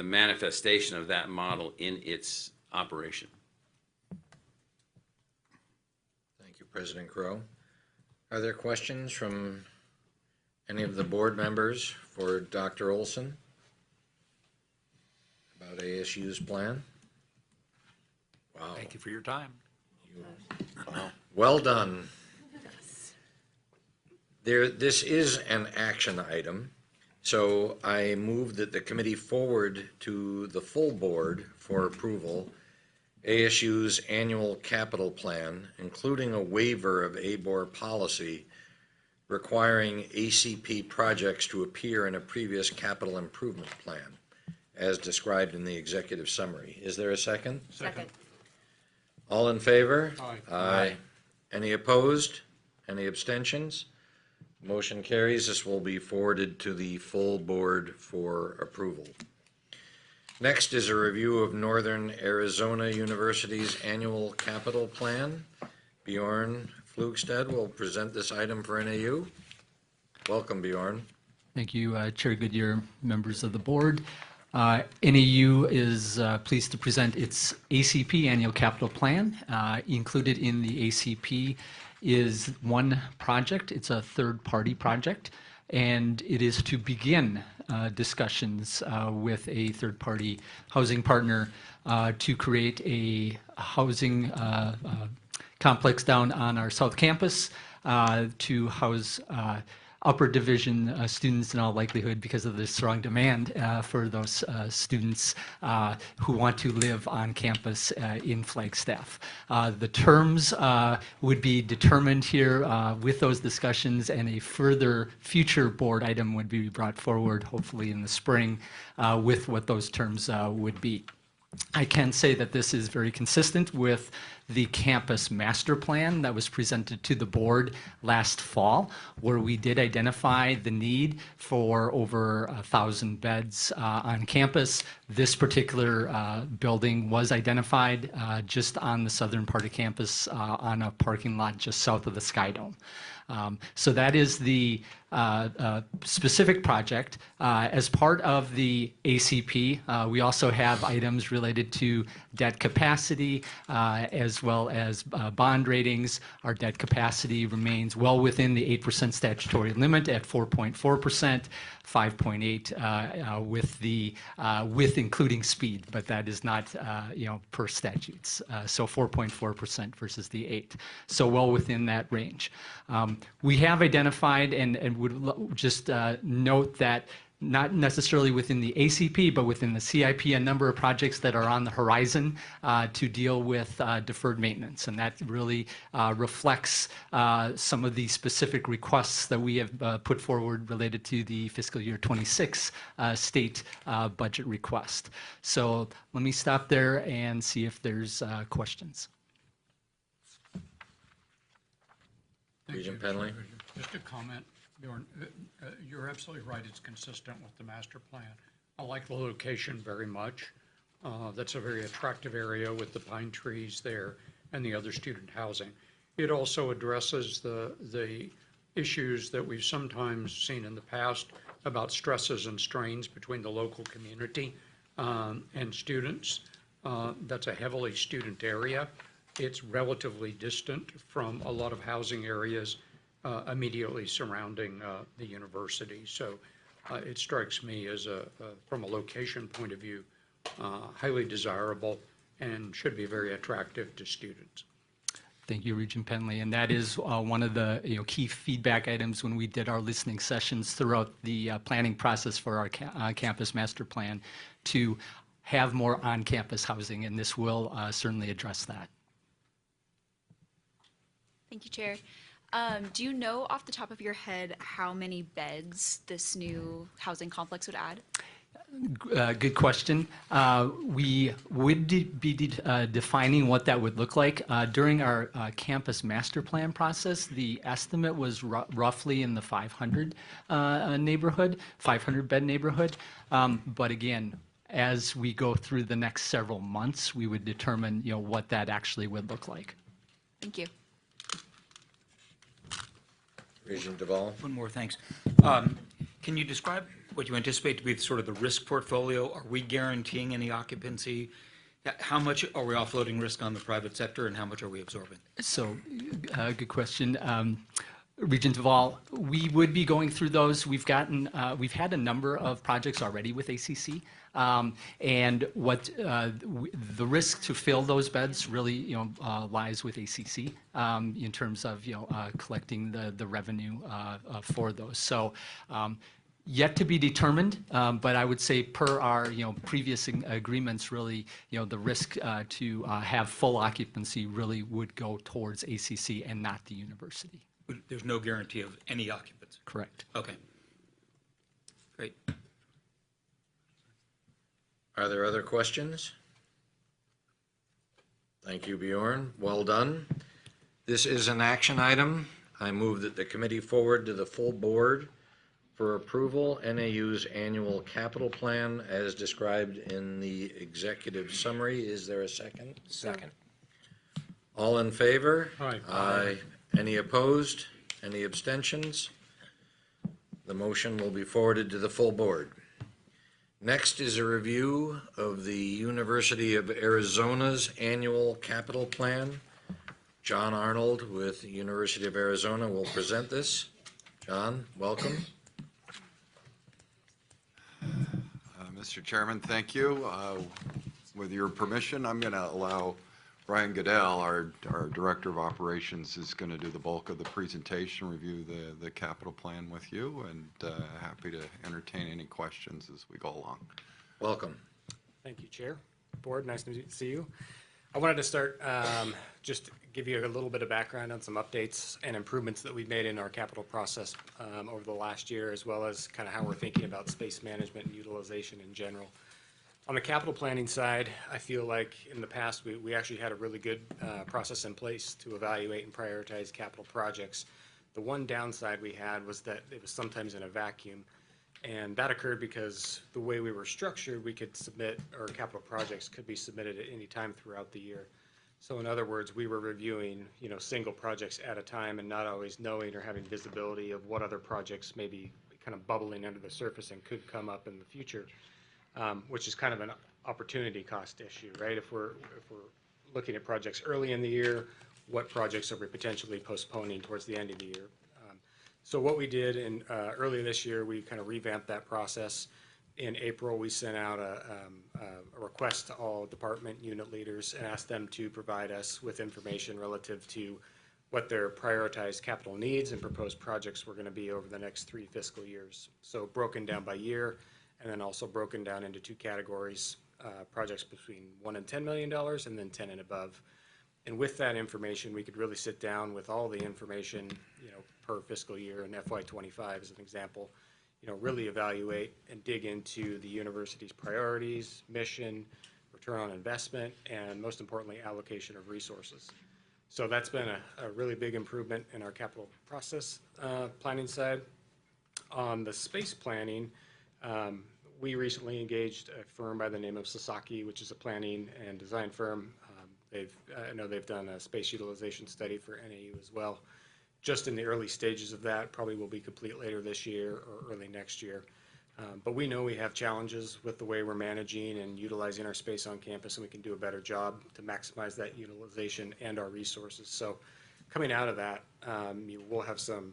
S8: manifestation of that model in its operation.
S2: Thank you, President Crow. Are there questions from any of the board members for Dr. Olson about ASU's plan? Wow.
S7: Thank you for your time.
S2: Well done. This is an action item, so I move that the committee forward to the full board for approval ASU's annual capital plan, including a waiver of ABOR policy requiring ACP projects to appear in a previous capital improvement plan, as described in the executive summary. Is there a second?
S5: Second.
S2: All in favor?
S5: Aye.
S2: Aye. Any opposed? Any abstentions? Motion carries. This will be forwarded to the full board for approval. Next is a review of Northern Arizona University's annual capital plan. Bjorn Flugstad will present this item for NAU. Welcome, Bjorn.
S9: Thank you, Chair Goodyear, members of the board. NAU is pleased to present its ACP annual capital plan. Included in the ACP is one project. It's a third-party project, and it is to begin discussions with a third-party housing partner to create a housing complex down on our South Campus to house upper division students in all likelihood, because of the strong demand for those students who want to live on campus in Flagstaff. The terms would be determined here with those discussions, and a further future board item would be brought forward, hopefully in the spring, with what those terms would be. I can say that this is very consistent with the campus master plan that was presented to the board last fall, where we did identify the need for over 1,000 beds on campus. This particular building was identified just on the southern part of campus on a parking lot just south of the Sky Dome. So that is the specific project. As part of the ACP, we also have items related to debt capacity as well as bond ratings. Our debt capacity remains well within the 8% statutory limit at 4.4%, 5.8 with including speed, but that is not per statutes. So 4.4% versus the 8. So well within that range. We have identified and would just note that not necessarily within the ACP, but within the CIP, a number of projects that are on the horizon to deal with deferred maintenance. And that really reflects some of the specific requests that we have put forward related to the fiscal year 26 state budget request. So let me stop there and see if there's questions.
S2: Regent Penley?
S5: Just a comment, Bjorn. You're absolutely right. It's consistent with the master plan. I like the location very much. That's a very attractive area with the pine trees there and the other student housing. It also addresses the issues that we've sometimes seen in the past about stresses and strains between the local community and students. That's a heavily student area. It's relatively distant from a lot of housing areas immediately surrounding the university. So it strikes me as, from a location point of view, highly desirable and should be very attractive to students.
S9: Thank you, Regent Penley. And that is one of the key feedback items when we did our listening sessions throughout the planning process for our campus master plan, to have more on-campus housing, and this will certainly address that.
S1: Thank you, Chair. Do you know off the top of your head how many beds this new housing complex would add?
S9: Good question. We would be defining what that would look like. During our campus master plan process, the estimate was roughly in the 500 neighborhood, 500 bed neighborhood. But again, as we go through the next several months, we would determine what that actually would look like.
S1: Thank you.
S2: Regent Duvall?
S3: One more, thanks. Can you describe what you anticipate to be sort of the risk portfolio? Are we guaranteeing any occupancy? How much are we offloading risk on the private sector, and how much are we absorbing?
S9: So, good question. Regent Duvall, we would be going through those. We've had a number of projects already with ACC, and what the risk to fill those beds really, lies with ACC in terms of collecting the revenue for those. So. Yet to be determined, but I would say per our previous agreements, really the risk to have full occupancy really would go towards ACC and not the university.
S3: There's no guarantee of any occupancy?
S9: Correct.
S3: Okay. Great.
S2: Are there other questions? Thank you, Bjorn. Well done. This is an action item. I move that the committee forward to the full board for approval NAU's annual capital plan as described in the executive summary. Is there a second?
S6: Second.
S2: All in favor?
S5: Aye.
S2: Aye. Any opposed? Any abstentions? The motion will be forwarded to the full board. Next is a review of the University of Arizona's annual capital plan. John Arnold with the University of Arizona will present this. John, welcome.
S10: Mr. Chairman, thank you. With your permission, I'm going to allow Brian Goodell, our Director of Operations, is going to do the bulk of the presentation, review the capital plan with you, and happy to entertain any questions as we go along.
S2: Welcome.
S11: Thank you, Chair. Board, nice to see you. I wanted to start, just give you a little bit of background on some updates and improvements that we've made in our capital process over the last year, as well as kind of how we're thinking about space management and utilization in general. On the capital planning side, I feel like in the past, we actually had a really good process in place to evaluate and prioritize capital projects. The one downside we had was that it was sometimes in a vacuum. And that occurred because the way we were structured, we could submit, or capital projects could be submitted at any time throughout the year. So in other words, we were reviewing, single projects at a time and not always knowing or having visibility of what other projects may be kind of bubbling under the surface and could come up in the future, which is kind of an opportunity cost issue, right? If we're looking at projects early in the year, what projects are we potentially postponing towards the end of the year? So what we did earlier this year, we kind of revamped that process. In April, we sent out a request to all department unit leaders and asked them to provide us with information relative to what their prioritized capital needs and proposed projects were going to be over the next 3 fiscal years. So broken down by year, and then also broken down into 2 categories, projects between $1 and $10 million, and then 10 and above. And with that information, we could really sit down with all the information, per fiscal year in FY25 as an example, really evaluate and dig into the university's priorities, mission, return on investment, and most importantly, allocation of resources. So that's been a really big improvement in our capital process planning side. On the space planning, we recently engaged a firm by the name of Sasaki, which is a planning and design firm. I know they've done a space utilization study for NAU as well. Just in the early stages of that, probably will be complete later this year or early next year. But we know we have challenges with the way we're managing and utilizing our space on campus, and we can do a better job to maximize that utilization and our resources. So coming out of that, we'll have some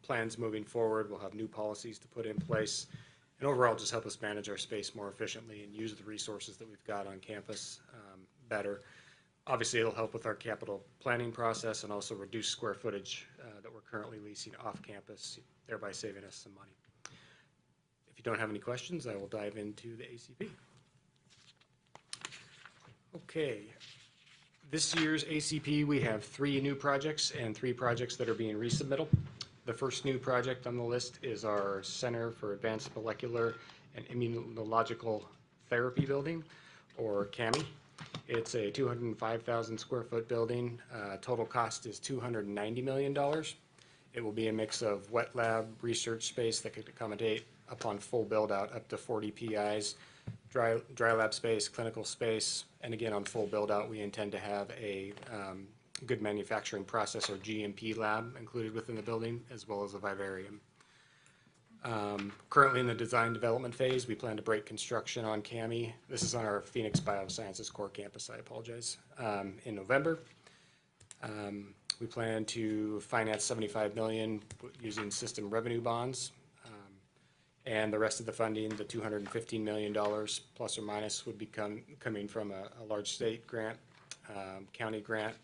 S11: plans moving forward. We'll have new policies to put in place, and overall just help us manage our space more efficiently and use the resources that we've got on campus better. Obviously, it'll help with our capital planning process and also reduce square footage that we're currently leasing off campus, thereby saving us some money. If you don't have any questions, I will dive into the ACP. Okay. This year's ACP, we have 3 new projects and 3 projects that are being resubmitted. The first new project on the list is our Center for Advanced Molecular and Immunological Therapy building, or CAMI. It's a 205,000 square foot building. Total cost is $290 million. It will be a mix of wet lab research space that could accommodate, upon full build out, up to 40 PIs, dry lab space, clinical space, and again, on full build out, we intend to have a good manufacturing process, or GMP lab, included within the building, as well as a vivarium. Currently in the design development phase, we plan to break construction on CAMI. This is on our Phoenix Biosciences core campus, I apologize, in November. We plan to finance $75 million using system revenue bonds. And the rest of the funding, the $215 million plus or minus, would be coming from a large state grant, county grant,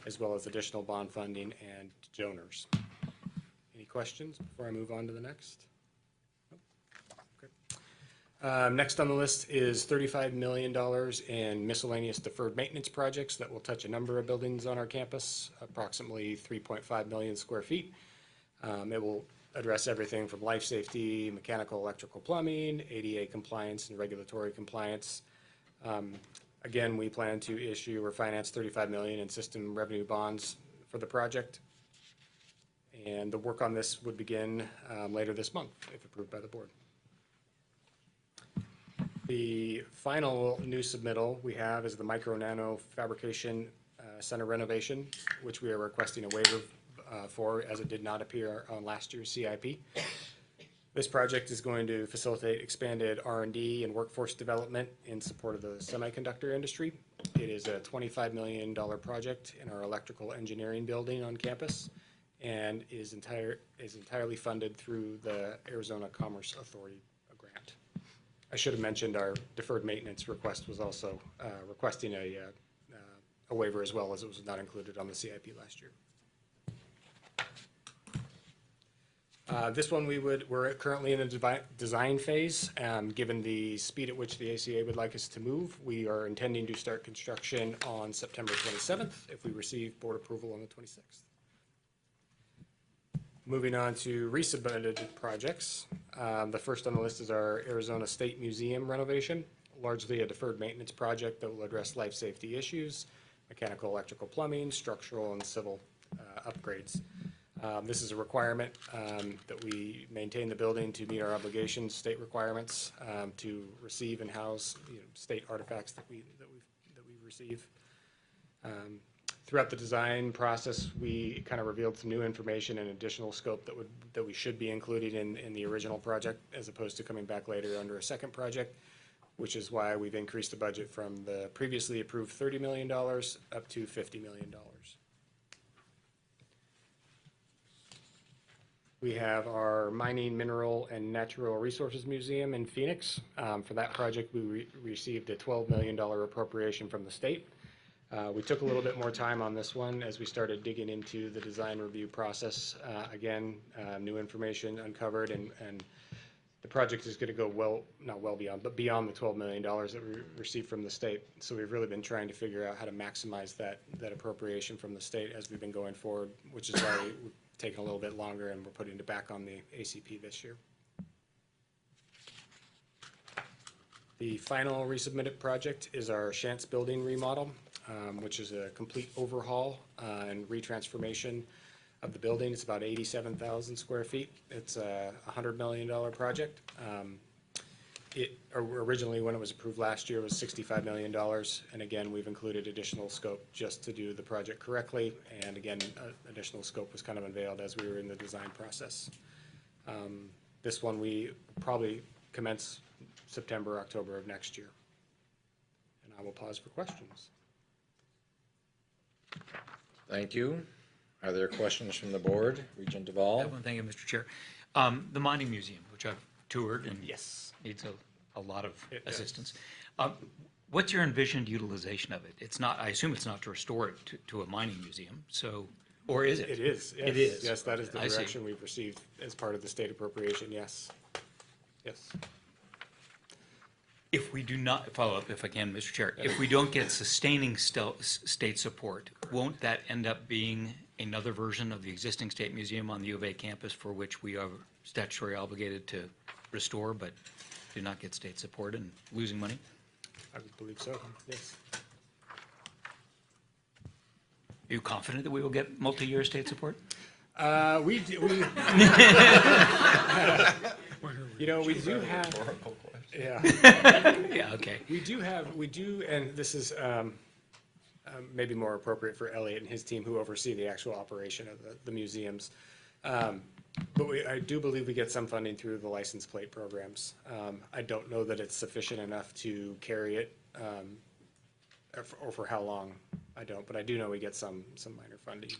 S11: as well as additional bond funding and donors. Any questions before I move on to the next? Next on the list is $35 million in miscellaneous deferred maintenance projects that will touch a number of buildings on our campus, approximately 3.5 million square feet. It will address everything from life safety, mechanical, electrical, plumbing, ADA compliance, and regulatory compliance. Again, we plan to issue or finance $35 million in system revenue bonds for the project. And the work on this would begin later this month, if approved by the board. The final new submittal we have is the Micro Nano Fabrication Center renovation, which we are requesting a waiver for, as it did not appear on last year's CIP. This project is going to facilitate expanded R&D and workforce development in support of the semiconductor industry. It is a $25 million project in our electrical engineering building on campus, and is entirely funded through the Arizona Commerce Authority grant. I should have mentioned our deferred maintenance request was also requesting a waiver, as well, as it was not included on the CIP last year. This one we're currently in a design phase. Given the speed at which the ACA would like us to move, we are intending to start construction on September 27th if we receive board approval on the 26th. Moving on to resubmitted projects. The first on the list is our Arizona State Museum renovation, largely a deferred maintenance project that will address life safety issues, mechanical, electrical, plumbing, structural, and civil upgrades. This is a requirement that we maintain the building to meet our obligations, state requirements, to receive and house state artifacts that we receive. Throughout the design process, we kind of revealed some new information and additional scope that we should be including in the original project, as opposed to coming back later under a second project, which is why we've increased the budget from the previously approved $30 million up to $50 million. We have our Mining, Mineral, and Natural Resources Museum in Phoenix. For that project, we received a $12 million appropriation from the state. We took a little bit more time on this one as we started digging into the design review process. Again, new information uncovered, and the project is going to go not well beyond, but beyond the $12 million that we received from the state. So we've really been trying to figure out how to maximize that appropriation from the state as we've been going forward, which is why we've taken a little bit longer and we're putting it back on the ACP this year. The final resubmitted project is our Shantz building remodel, which is a complete overhaul and retransformation of the building. It's about 87,000 square feet. It's a $100 million project. Originally, when it was approved last year, was $65 million. And again, we've included additional scope just to do the project correctly. And again, additional scope was kind of unveiled as we were in the design process. This one, we probably commence September, October of next year. And I will pause for questions.
S2: Thank you. Are there questions from the board? Regent Duvall?
S3: Thank you, Mr. Chair. The Mining Museum, which I've toured and
S11: Yes.
S3: needs a lot of
S11: It does.
S3: assistance. What's your envisioned utilization of it? It's not, I assume it's not to restore it to a mining museum, so, or is it?
S11: It is. Yes.
S3: It is.
S11: Yes, that is the
S3: I see.
S11: direction we've received as part of the state appropriation, yes. Yes.
S3: If we do not, follow up if I can, Mr. Chair, if we don't get sustaining state support, won't that end up being another version of the existing state museum on the U of A campus for which we are statutorily obligated to restore, but do not get state support and losing money?
S11: I would believe so, yes.
S3: Are you confident that we will get multi-year state support?
S11: We you know, we do have, yeah.
S3: Yeah, okay.
S11: We do, and this is maybe more appropriate for Elliot and his team who oversee the actual operation of the museums. But I do believe we get some funding through the license plate programs. I don't know that it's sufficient enough to carry it, or for how long, I don't, but I do know we get some minor funding.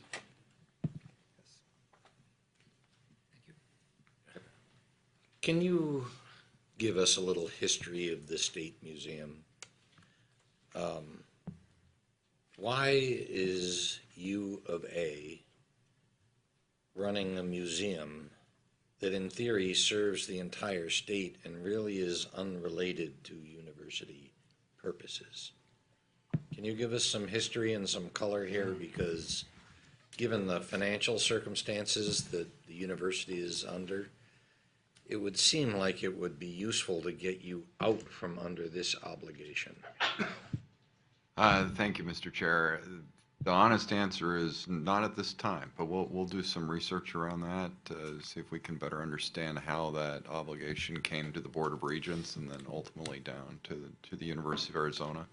S2: Can you give us a little history of the State Museum? Why is U of A running a museum that in theory serves the entire state and really is unrelated to university purposes? Can you give us some history and some color here? Because given the financial circumstances that the university is under, it would seem like it would be useful to get you out from under this obligation.
S10: Thank you, Mr. Chair. The honest answer is not at this time, but we'll do some research around that to see if we can better understand how that obligation came to the Board of Regents and then ultimately down to the University of Arizona.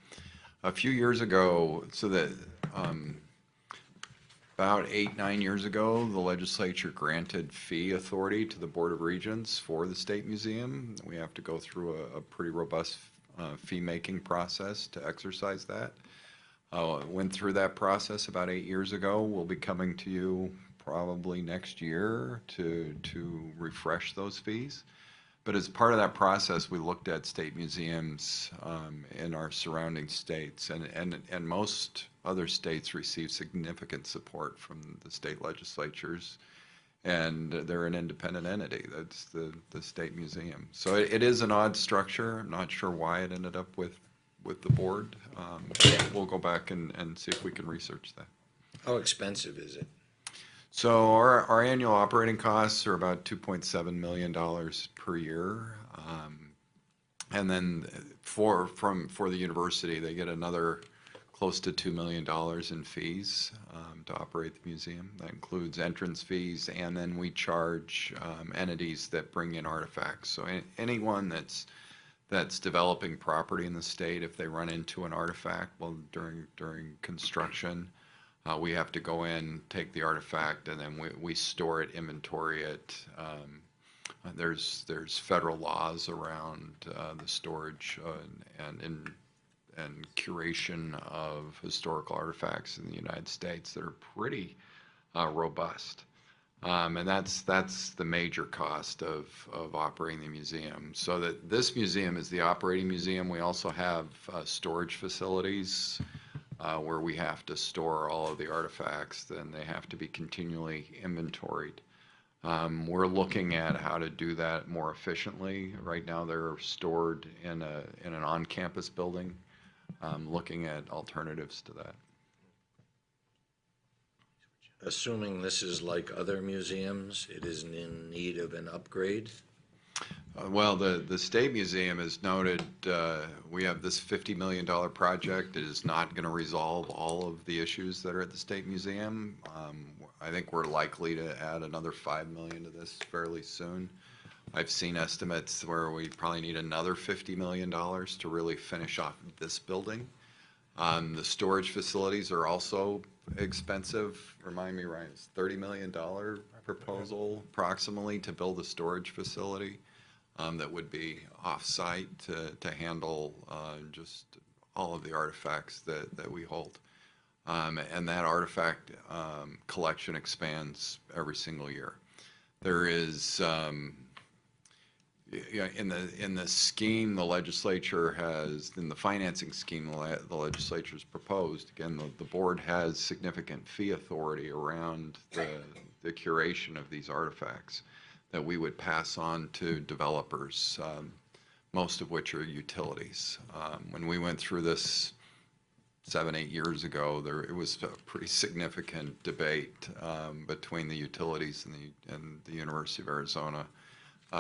S10: A few years ago, about 8-9 years ago, the legislature granted fee authority to the Board of Regents for the State Museum. We have to go through a pretty robust fee-making process to exercise that. Went through that process about 8 years ago. We'll be coming to you probably next year to refresh those fees. But as part of that process, we looked at state museums in our surrounding states, and most other states receive significant support from the state legislatures, and they're an independent entity. That's the State Museum. So it is an odd structure. I'm not sure why it ended up with the board. We'll go back and see if we can research that.
S2: How expensive is it?
S10: So our annual operating costs are about $2.7 million per year. And then for the university, they get another close to $2 million in fees to operate the museum. That includes entrance fees, and then we charge entities that bring in artifacts. So anyone that's developing property in the state, if they run into an artifact during construction, we have to go in, take the artifact, and then we store it, inventory it. There's federal laws around the storage and curation of historical artifacts in the United States that are pretty robust. And that's the major cost of operating the museum. So that this museum is the operating museum. We also have storage facilities where we have to store all of the artifacts, then they have to be continually inventoried. We're looking at how to do that more efficiently. Right now, they're stored in an on-campus building. Looking at alternatives to that.
S2: Assuming this is like other museums, it is in need of an upgrade?
S10: Well, the State Museum has noted, we have this $50 million project. It is not going to resolve all of the issues that are at the State Museum. I think we're likely to add another $5 million to this fairly soon. I've seen estimates where we probably need another $50 million to really finish off this building. The storage facilities are also expensive. Remind me, Ryan, it's $30 million proposal approximately to build a storage facility that would be off-site to handle just all of the artifacts that we hold. And that artifact collection expands every single year. There is, in the scheme the legislature has, in the financing scheme the legislature's proposed, again, the board has significant fee authority around the curation of these artifacts that we would pass on to developers, most of which are utilities. When we went through this 7-8 years ago, it was a pretty significant debate between the utilities and the University of Arizona.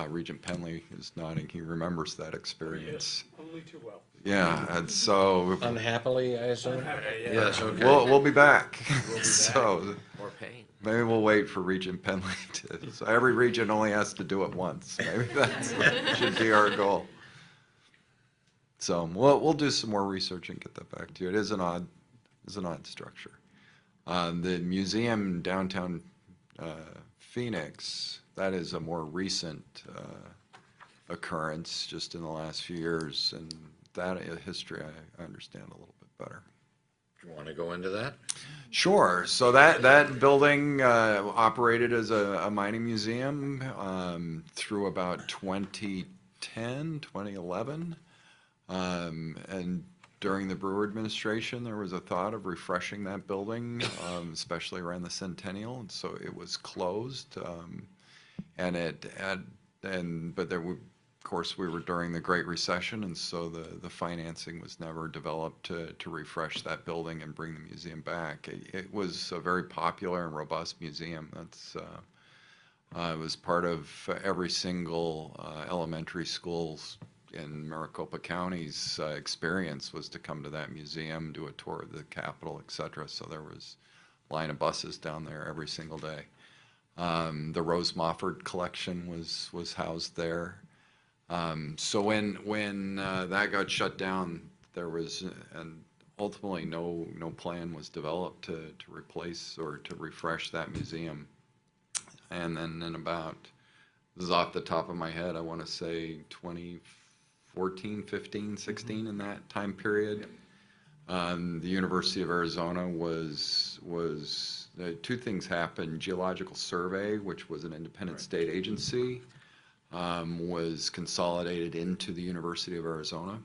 S10: Regent Penley is nodding. He remembers that experience.
S5: Only too well.
S10: Yeah, and so
S2: Unhappily, I assume? Yes, okay.
S10: we'll be back. So
S8: More pain.
S10: maybe we'll wait for Regent Penley to. So every region only has to do it once. Maybe that should be our goal. So we'll do some more research and get that back to you. It is an odd structure. The museum downtown Phoenix, that is a more recent occurrence just in the last few years, and that history I understand a little bit better.
S2: Do you want to go into that?
S10: Sure. So that building operated as a mining museum through about 2010, 2011. And during the Brewer administration, there was a thought of refreshing that building, especially around the centennial, and so it was closed. But there of course, we were during the Great Recession, and so the financing was never developed to refresh that building and bring the museum back. It was a very popular and robust museum. It was part of every single elementary school's in Maricopa County's experience was to come to that museum, do a tour of the Capitol, et cetera. So there was a line of buses down there every single day. The Rose Mofford collection was housed there. So when that got shut down, there was and ultimately no plan was developed to replace or to refresh that museum. And then in about, this is off the top of my head, I want to say 2014, 15, 16 in that time period. The University of Arizona was two things happened. Geological Survey, which was an independent state agency, was consolidated into the University of Arizona.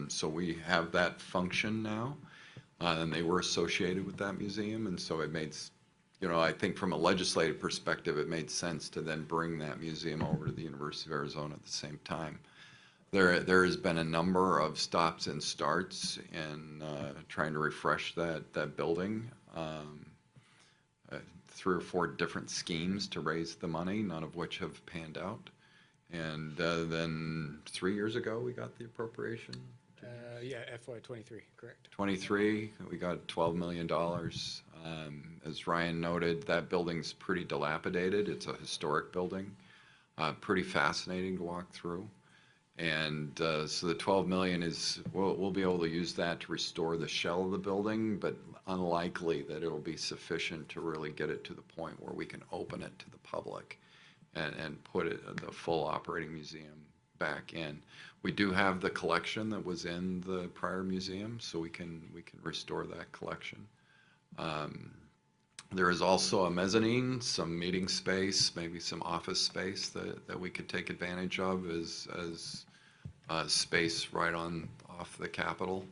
S10: So we have that function now, and they were associated with that museum, and so it made, I think from a legislative perspective, it made sense to then bring that museum over to the University of Arizona at the same time. There has been a number of stops and starts in trying to refresh that building. 3 or 4 different schemes to raise the money, none of which have panned out. And then 3 years ago, we got the appropriation.
S11: Yeah, FY23, correct.
S10: 23, we got $12 million. As Ryan noted, that building's pretty dilapidated. It's a historic building, pretty fascinating to walk through. And so the 12 million is, we'll be able to use that to restore the shell of the building, but unlikely that it'll be sufficient to really get it to the point where we can open it to the public and put it, the full operating museum back in. We do have the collection that was in the prior museum, so we can restore that collection. There is also a mezzanine, some meeting space, maybe some office space that we could take advantage of as space right off the Capitol.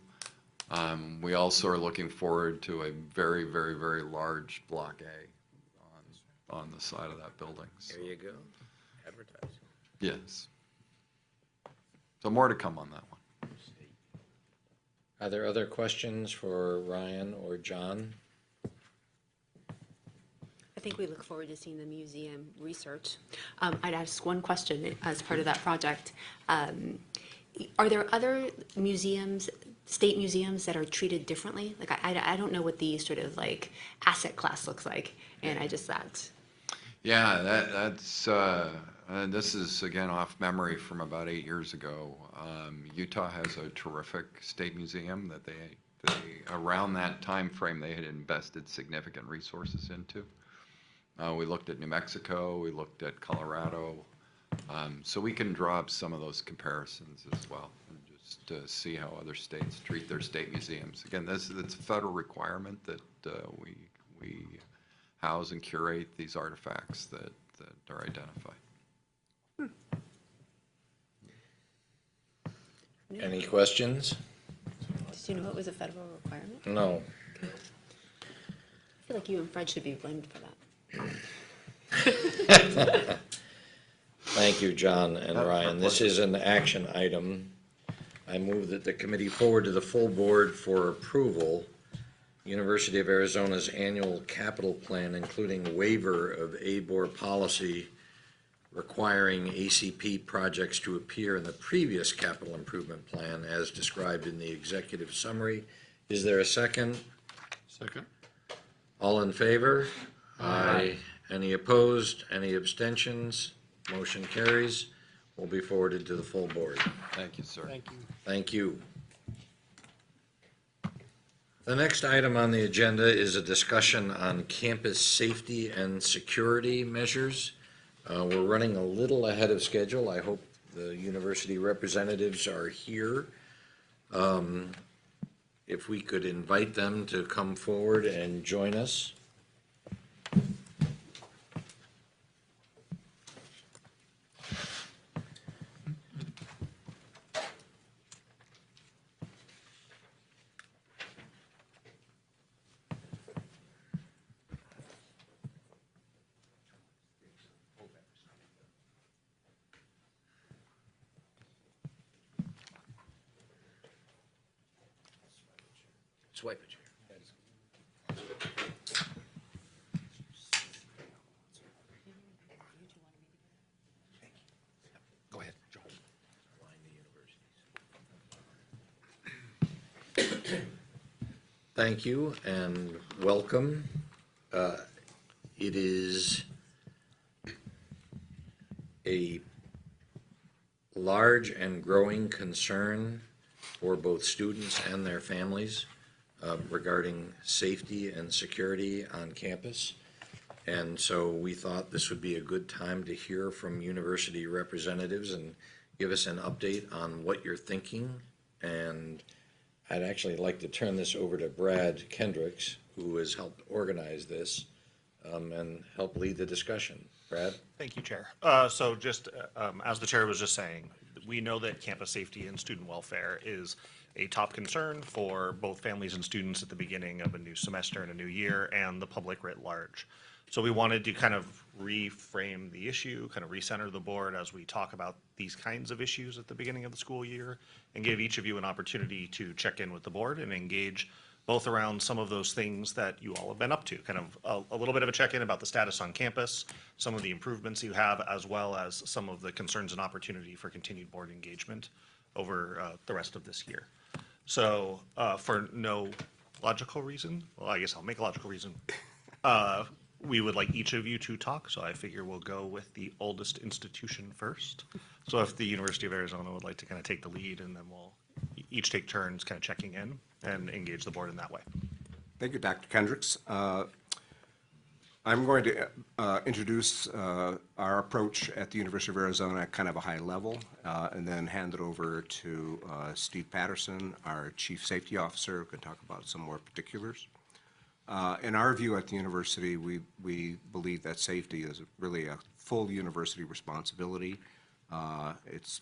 S10: We also are looking forward to a very, very, very large Block A on the side of that building. So,
S8: There you go. Advertising.
S10: yes. So more to come on that one.
S2: Are there other questions for Ryan or John?
S12: I think we look forward to seeing the museum research. I'd ask one question as part of that project. Are there other museums, state museums that are treated differently? Like, I don't know what the sort of like asset class looks like, and I just thought.
S10: Yeah, that's this is again off memory from about 8 years ago. Utah has a terrific state museum that they around that time frame they had invested significant resources into. We looked at New Mexico, we looked at Colorado, so we can draw up some of those comparisons as well, and just see how other states treat their state museums. Again, it's a federal requirement that we house and curate these artifacts that are identified.
S2: Any questions?
S12: Did you know it was a federal requirement?
S2: No.
S12: I feel like you and Fred should be blamed for that.
S2: Thank you, John and Ryan. This is an action item. I move that the committee forward to the full board for approval University of Arizona's annual capital plan, including waiver of ABOR policy requiring ACP projects to appear in the previous capital improvement plan as described in the executive summary. Is there a second?
S5: Second.
S2: All in favor? Aye. Any opposed? Any abstentions? Motion carries. Will be forwarded to the full board.
S10: Thank you, sir.
S11: Thank you.
S2: Thank you. The next item on the agenda is a discussion on campus safety and security measures. We're running a little ahead of schedule. I hope the university representatives are here. If we could invite them to come forward and join us.
S8: Swipe it.
S7: Go ahead, Joe.
S2: Thank you and welcome. It is a large and growing concern for both students and their families regarding safety and security on campus. And so we thought this would be a good time to hear from university representatives and give us an update on what you're thinking. And I'd actually like to turn this over to Brad Kendricks, who has helped organize this and help lead the discussion. Brad?
S13: Thank you, Chair. So just as the Chair was just saying, we know that campus safety and student welfare is a top concern for both families and students at the beginning of a new semester and a new year, and the public writ large. So we wanted to kind of reframe the issue, kind of recenter the board as we talk about these kinds of issues at the beginning of the school year, and give each of you an opportunity to check in with the board and engage both around some of those things that you all have been up to, kind of a little bit of a check-in about the status on campus, some of the improvements you have, as well as some of the concerns and opportunity for continued board engagement over the rest of this year. So for no logical reason, well, I guess I'll make a logical reason, we would like each of you to talk, so I figure we'll go with the oldest institution first. So if the University of Arizona would like to kind of take the lead, and then we'll each take turns kind of checking in and engage the board in that way.
S11: Thank you, Dr. Kendricks. I'm going to introduce our approach at the University of Arizona at kind of a high level, and then hand it over to Steve Patterson, our Chief Safety Officer, who can talk about some more particulars. In our view at the university, we believe that safety is really a full university responsibility. It's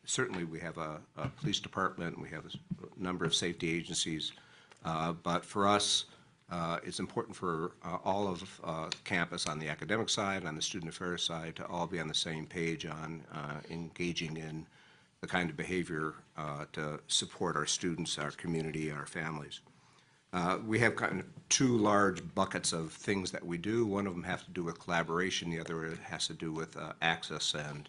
S14: certainly we have a police department, we have a number of safety agencies, but for us, it's important for all of campus on the academic side, on the student affairs side, to all be on the same page on engaging in the kind of behavior to support our students, our community, our families. We have kind of two large buckets of things that we do. One of them has to do with collaboration. The other has to do with access and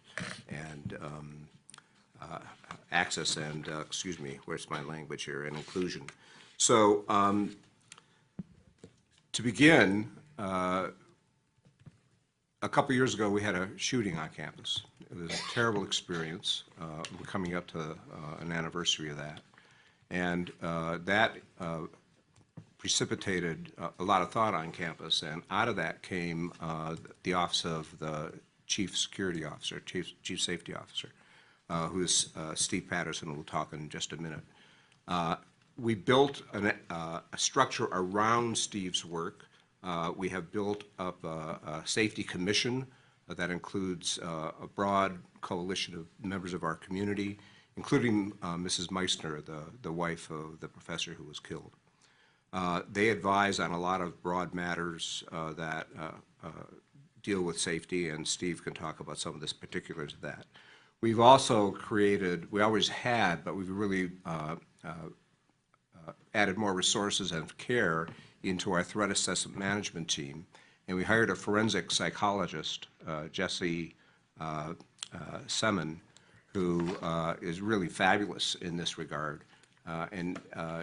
S14: excuse me, where's my language here, and inclusion. So to begin, a couple years ago, we had a shooting on campus. It was a terrible experience. We're coming up to an anniversary of that. And that precipitated a lot of thought on campus, and out of that came the Office of the Chief Security Officer, Chief Safety Officer, who is Steve Patterson, who we'll talk in just a minute. We built a structure around Steve's work. We have built up a safety commission that includes a broad coalition of members of our community, including Mrs. Meissner, the wife of the professor who was killed. They advise on a lot of broad matters that deal with safety, and Steve can talk about some of the particulars of that. We've also created, we always had, but we've really added more resources and care into our threat assessment management team, and we hired a forensic psychologist, Jessie Semin, who is really fabulous in this regard. And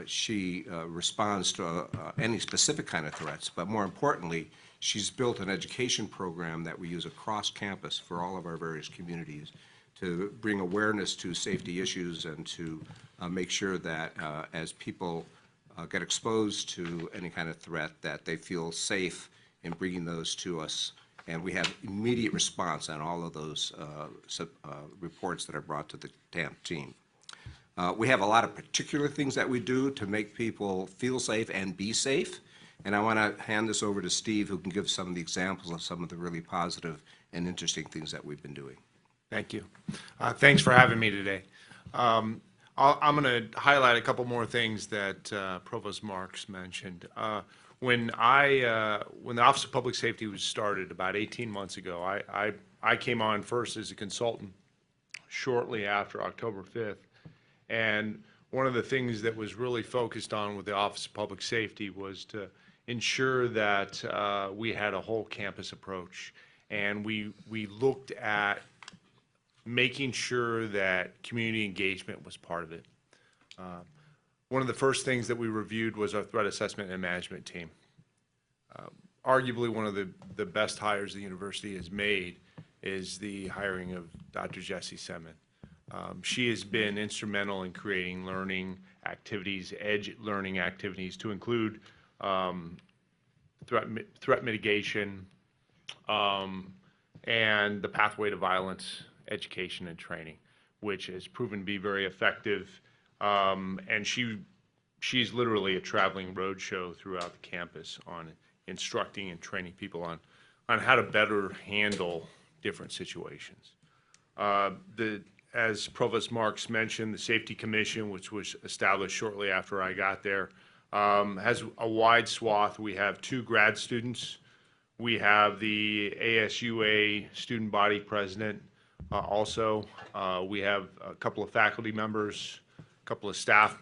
S14: she responds to any specific kind of threats, but more importantly, she's built an education program that we use across campus for all of our various communities to bring awareness to safety issues and to make sure that as people get exposed to any kind of threat, that they feel safe in bringing those to us. And we have immediate response on all of those reports that are brought to the TAMP team. We have a lot of particular things that we do to make people feel safe and be safe. And I want to hand this over to Steve, who can give some of the examples of some of the really positive and interesting things that we've been doing.
S15: Thank you. Thanks for having me today. I'm going to highlight a couple more things that Provost Marks mentioned. When the Office of Public Safety was started about 18 months ago, I came on first as a consultant shortly after October 5th. And one of the things that was really focused on with the Office of Public Safety was to ensure that we had a whole campus approach. And we looked at making sure that community engagement was part of it. One of the first things that we reviewed was our threat assessment and management team. Arguably one of the best hires the university has made is the hiring of Dr. Jessie Semin. She has been instrumental in creating learning activities, edge learning activities to include threat mitigation and the pathway to violence education and training, which has proven to be very effective. And she's literally a traveling roadshow throughout the campus on instructing and training people on how to better handle different situations. As Provost Marks mentioned, the Safety Commission, which was established shortly after I got there, has a wide swath. We have 2 grad students. We have the ASUA student body president also. We have a couple of faculty members, a couple of staff,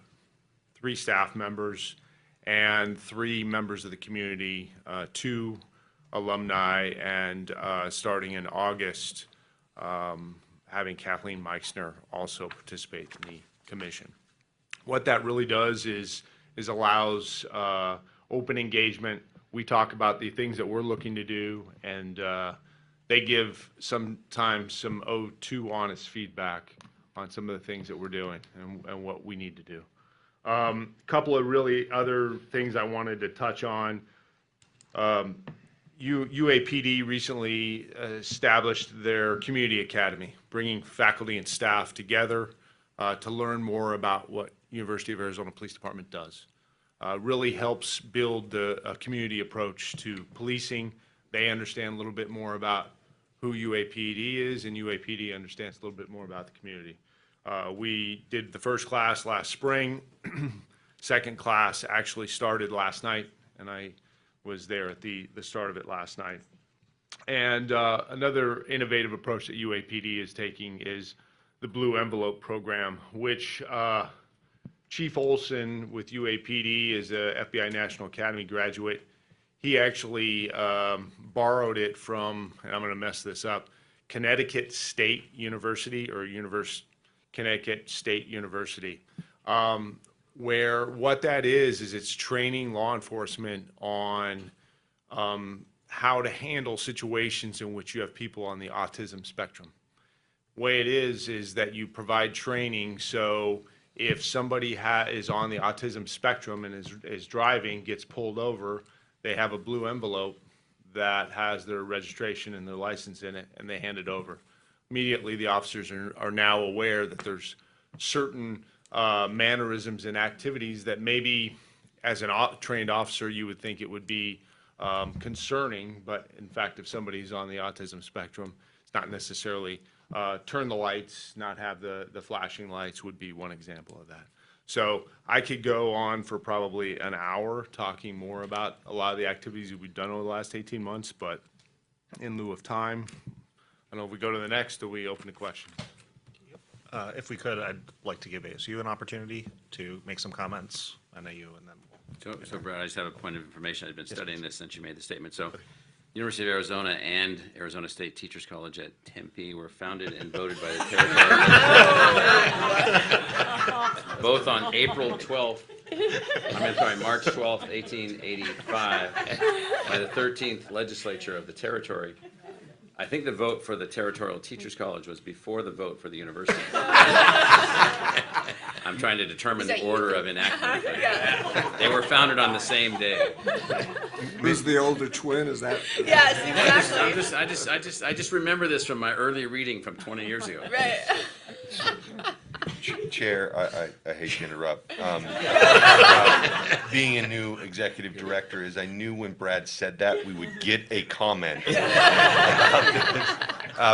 S15: 3 staff members, and 3 members of the community, 2 alumni, and starting in August, having Kathleen Meissner also participate in the commission. What that really does is allows open engagement. We talk about the things that we're looking to do, and they give sometimes some too honest feedback on some of the things that we're doing and what we need to do. Couple of really other things I wanted to touch on. UAPD recently established their community academy, bringing faculty and staff together to learn more about what University of Arizona Police Department does. Really helps build a community approach to policing. They understand a little bit more about who UAPD is, and UAPD understands a little bit more about the community. We did the first class last spring. Second class actually started last night, and I was there at the start of it last night. And another innovative approach that UAPD is taking is the Blue Envelope Program, which Chief Olson with UAPD is a FBI National Academy graduate. He actually borrowed it from, and I'm going to mess this up, Connecticut State University or Connecticut State University, where what that is it's training law enforcement on how to handle situations in which you have people on the autism spectrum. Way it is that you provide training so if somebody is on the autism spectrum and is driving, gets pulled over, they have a blue envelope that has their registration and their license in it, and they hand it over. Immediately, the officers are now aware that there's certain mannerisms and activities that maybe as a trained officer you would think it would be concerning, but in fact, if somebody's on the autism spectrum, it's not necessarily turn the lights, not have the flashing lights would be one example of that. So I could go on for probably an hour talking more about a lot of the activities that we've done over the last 18 months, but in lieu of time, I don't know if we go to the next or we open the question.
S13: If we could, I'd like to give ASU an opportunity to make some comments. I know you, and then
S8: So Brad, I just have a point of information. I've been studying this since you made the statement. So University of Arizona and Arizona State Teachers College at Tempe were founded and voted by the territory. Both on April 12th, March 12th, 1885, by the 13th legislature of the territory. I think the vote for the Territorial Teachers College was before the vote for the university. I'm trying to determine the order of enactment. They were founded on the same day.
S14: Who's the older twin? Is that?
S16: Yes, exactly.
S8: I just remember this from my early reading from 20 years ago.
S16: Right.
S17: Chair, I hate to interrupt. Being a new executive director, is I knew when Brad said that we would get a comment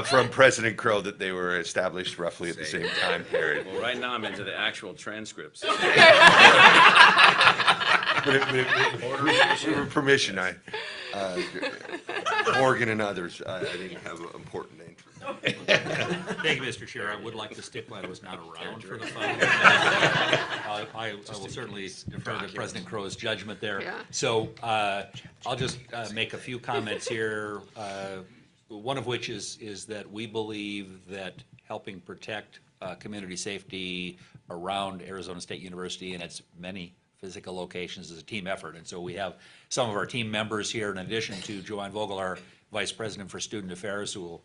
S17: from President Crow that they were established roughly at the same time period.
S8: Well, right now I'm into the actual transcripts.
S17: With permission, Morgan and others, I think have an important name.
S7: Thank you, Mr. Chair. I would like to stick by I was not around for the final. I will certainly defer to President Crow's judgment there.
S12: Yeah.
S7: So I'll just make a few comments here, one of which is that we believe that helping protect community safety around Arizona State University and its many physical locations is a team effort. And so we have some of our team members here, in addition to Joanne Vogel, our Vice President for Student Affairs, who will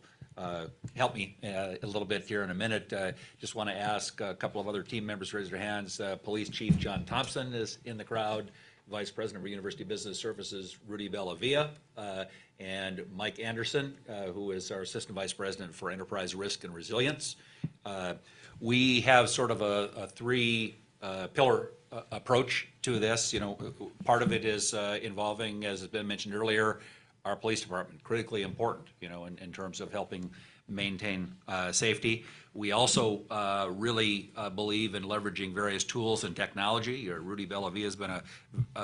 S7: help me a little bit here in a minute. Just want to ask a couple of other team members to raise their hands. Police Chief John Thompson is in the crowd, Vice President for University Business Services Rudy Bellavia, and Mike Anderson, who is our Assistant Vice President for Enterprise Risk and Resilience. We have sort of a three-pillar approach to this. You know, part of it is involving, as has been mentioned earlier, our police department, critically important, you know, in terms of helping maintain safety. We also really believe in leveraging various tools and technology. Rudy Bellavia has been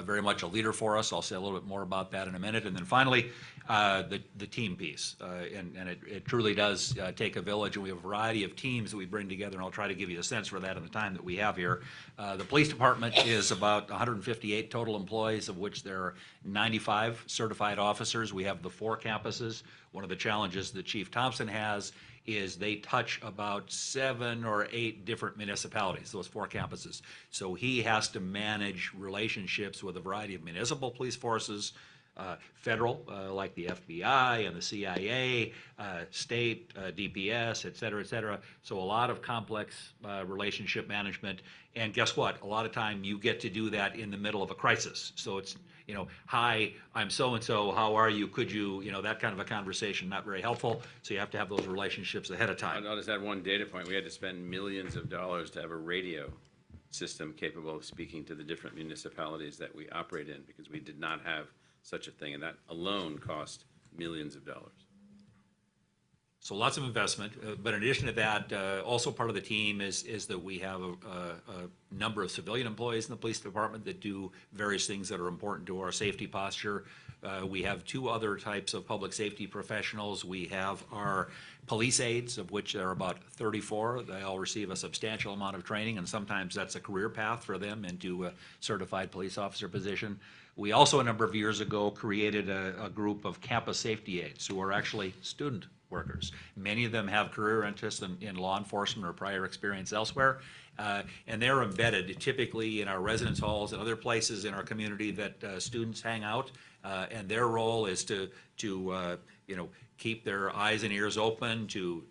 S7: very much a leader for us. I'll say a little bit more about that in a minute. And then finally, the team piece. And it truly does take a village, and we have a variety of teams that we bring together, and I'll try to give you a sense for that in the time that we have here. The police department is about 158 total employees, of which there are 95 certified officers. We have the 4 campuses. One of the challenges that Chief Thompson has is they touch about 7 or 8 different municipalities, those 4 campuses. So he has to manage relationships with a variety of municipal police forces, federal, like the FBI and the CIA, state, DPS, et cetera, et cetera. So a lot of complex relationship management. And guess what? A lot of time you get to do that in the middle of a crisis. So it's, you know, hi, I'm so-and-so, how are you? Could you, you know, that kind of a conversation, not very helpful. So you have to have those relationships ahead of time.
S8: I'll just add one data point. We had to spend millions of dollars to have a radio system capable of speaking to the different municipalities that we operate in, because we did not have such a thing, and that alone cost millions of dollars.
S7: So lots of investment, but in addition to that, also part of the team is that we have a number of civilian employees in the police department that do various things that are important to our safety posture. We have 2 other types of public safety professionals. We have our police aides, of which there are about 34. They all receive a substantial amount of training, and sometimes that's a career path for them into a certified police officer position. We also, a number of years ago, created a group of campus safety aides who are actually student workers. Many of them have career interests in law enforcement or prior experience elsewhere, and they're embedded typically in our residence halls and other places in our community that students hang out, and their role is to keep their eyes and ears open, to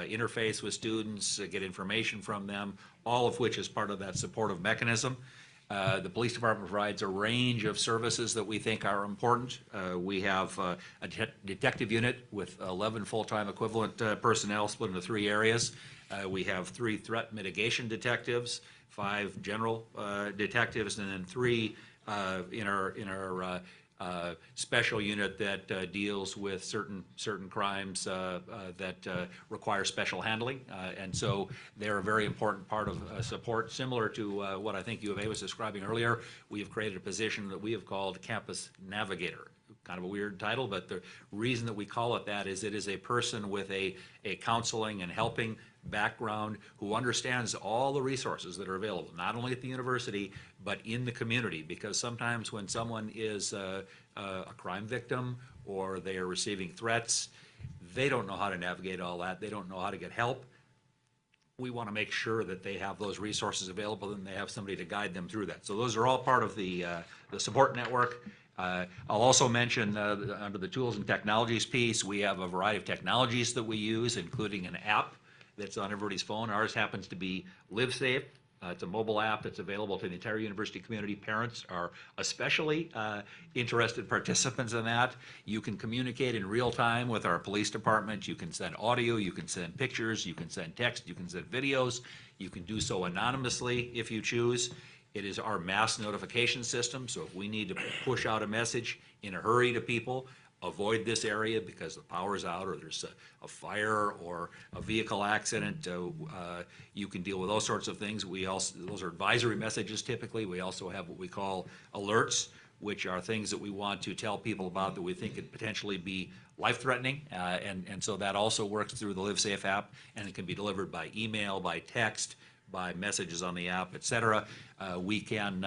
S7: interface with students, get information from them, all of which is part of that supportive mechanism. The police department provides a range of services that we think are important. We have a detective unit with 11 full-time equivalent personnel split into 3 areas. We have 3 threat mitigation detectives, 5 general detectives, and then 3 in our special unit that deals with certain crimes that require special handling. And so they're a very important part of support. Similar to what I think U of A was describing earlier, we have created a position that we have called Campus Navigator. Kind of a weird title, but the reason that we call it that is it is a person with a counseling and helping background who understands all the resources that are available, not only at the university, but in the community. Because sometimes when someone is a crime victim or they are receiving threats, they don't know how to navigate all that. They don't know how to get help. We want to make sure that they have those resources available and they have somebody to guide them through that. So those are all part of the support network. I'll also mention under the tools and technologies piece, we have a variety of technologies that we use, including an app that's on everybody's phone. Ours happens to be LiveSafe. It's a mobile app that's available to the entire university community. Parents are especially interested participants in that. You can communicate in real time with our police department. You can send audio, you can send pictures, you can send text, you can send videos. You can do so anonymously if you choose. It is our mass notification system, so if we need to push out a message in a hurry to people, avoid this area because the power's out or there's a fire or a vehicle accident, you can deal with those sorts of things. Those are advisory messages typically. We also have what we call alerts, which are things that we want to tell people about that we think could potentially be life-threatening, and so that also works through the LiveSafe app, and it can be delivered by email, by text, by messages on the app, et cetera. We can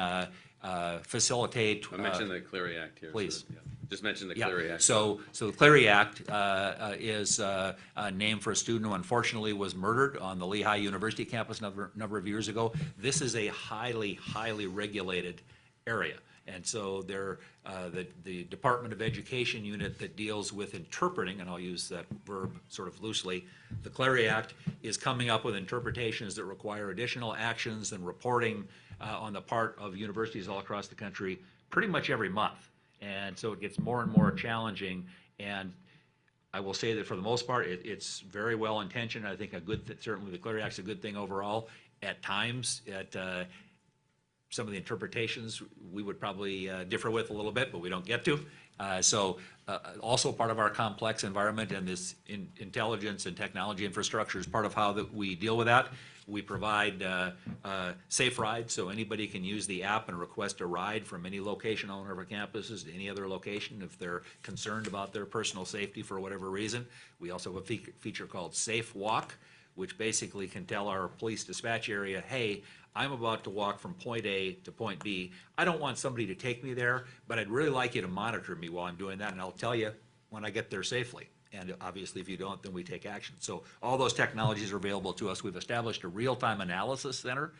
S7: facilitate.
S8: I mentioned the Clery Act here.
S7: Please.
S8: So, yeah. Just mention the Clery Act.
S7: So the Clery Act is a name for a student who unfortunately was murdered on the Lehigh University campus a number of years ago. This is a highly regulated area. And so the Department of Education unit that deals with interpreting, and I'll use that verb sort of loosely, the Clery Act is coming up with interpretations that require additional actions and reporting on the part of universities all across the country pretty much every month. And so it gets more and more challenging. And I will say that for the most part, it's very well intentioned. I think certainly the Clery Act's a good thing overall. At times, some of the interpretations we would probably differ with a little bit, but we don't get to. Also part of our complex environment and this intelligence and technology infrastructure is part of how that we deal with that. We provide safe rides, so anybody can use the app and request a ride from any location on one of our campuses to any other location if they're concerned about their personal safety for whatever reason. We also have a feature called Safe Walk, which basically can tell our police dispatch area, hey, I'm about to walk from point A to point B. I don't want somebody to take me there, but I'd really like you to monitor me while I'm doing that, and I'll tell you when I get there safely. And obviously, if you don't, then we take action. So all those technologies are available to us. We've established a real-time analysis center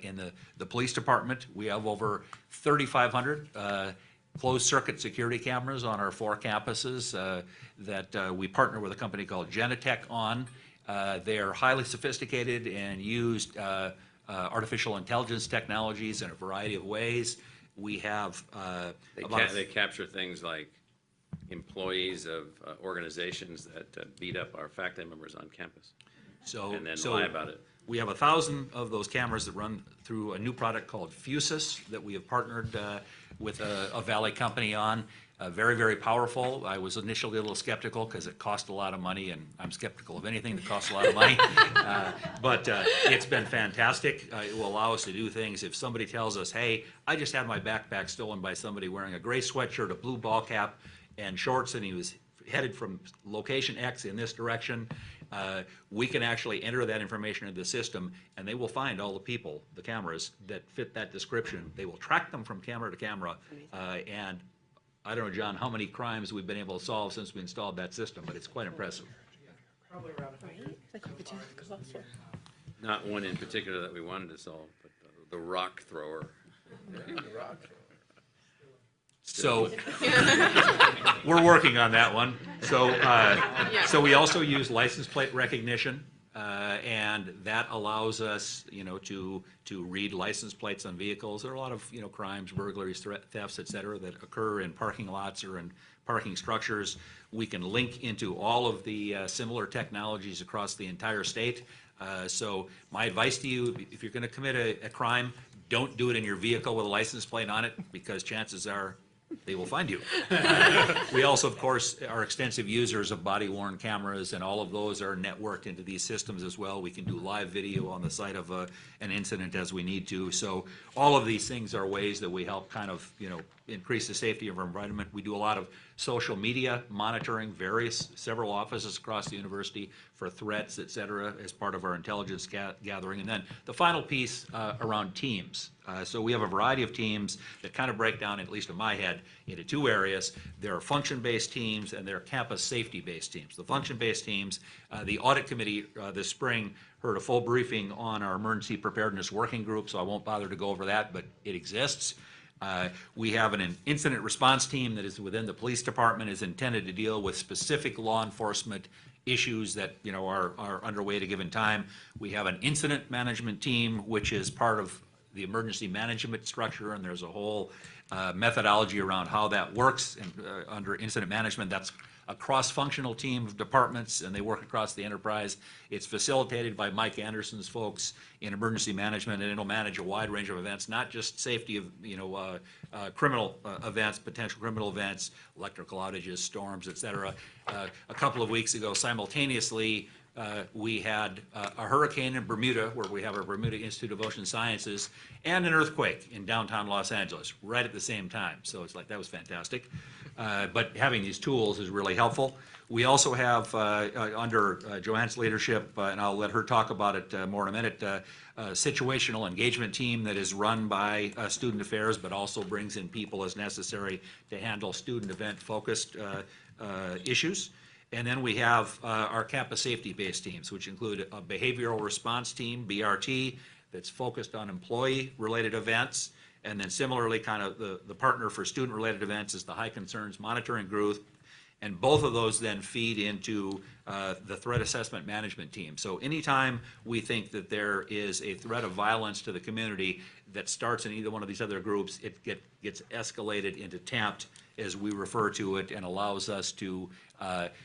S7: in the police department. We have over 3,500 closed-circuit security cameras on our 4 campuses that we partner with a company called Genetec on. They are highly sophisticated and used artificial intelligence technologies in a variety of ways. We have
S8: They capture things like employees of organizations that beat up our faculty members on campus, and then lie about it.
S7: We have 1,000 of those cameras that run through a new product called Fusus that we have partnered with a Valley company on. Very, very powerful. I was initially a little skeptical because it cost a lot of money, and I'm skeptical of anything that costs a lot of money. But it's been fantastic. It will allow us to do things. If somebody tells us, hey, I just had my backpack stolen by somebody wearing a gray sweatshirt, a blue ball cap, and shorts, and he was headed from location X in this direction, we can actually enter that information into the system, and they will find all the people, the cameras, that fit that description. They will track them from camera to camera, and I don't know, John, how many crimes we've been able to solve since we installed that system, but it's quite impressive.
S11: Probably around
S8: Not one in particular that we wanted to solve, but the rock thrower.
S7: So, we're working on that one. So we also use license plate recognition, and that allows us, to read license plates on vehicles. There are a lot of, crimes, burglaries, thefts, et cetera, that occur in parking lots or in parking structures. We can link into all of the similar technologies across the entire state. So my advice to you, if you're going to commit a crime, don't do it in your vehicle with a license plate on it, because chances are they will find you. We also, of course, are extensive users of body-worn cameras, and all of those are networked into these systems as well. We can do live video on the site of an incident as we need to. So all of these things are ways that we help kind of, increase the safety of our environment. We do a lot of social media monitoring, several offices across the university for threats, et cetera, as part of our intelligence gathering. And then the final piece around teams. So we have a variety of teams that kind of break down, at least in my head, into two areas. There are function-based teams and there are campus safety-based teams. The function-based teams, the audit committee this spring heard a full briefing on our emergency preparedness working group, so I won't bother to go over that, but it exists. We have an incident response team that is within the police department, is intended to deal with specific law enforcement issues that are underway at a given time. We have an incident management team, which is part of the emergency management structure, and there's a whole methodology around how that works. And under incident management, that's a cross-functional team of departments, and they work across the enterprise. It's facilitated by Mike Anderson's folks in emergency management, and it'll manage a wide range of events, not just safety of criminal events, potential criminal events, electrical outages, storms, et cetera. A couple of weeks ago, simultaneously, we had a hurricane in Bermuda, where we have our Bermuda Institute of Ocean Sciences, and an earthquake in downtown Los Angeles, right at the same time. So it's like, that was fantastic. But having these tools is really helpful. We also have, under Joanne's leadership, and I'll let her talk about it more in a minute, a situational engagement team that is run by Student Affairs, but also brings in people as necessary to handle student event-focused issues. And then we have our campus safety-based teams, which include a behavioral response team, BRT, that's focused on employee-related events. And then similarly, kind of the partner for student-related events is the High Concerns Monitoring Group. And both of those then feed into the threat assessment management team. So anytime we think that there is a threat of violence to the community that starts in either one of these other groups, it gets escalated into TAMPed, as we refer to it, and allows us to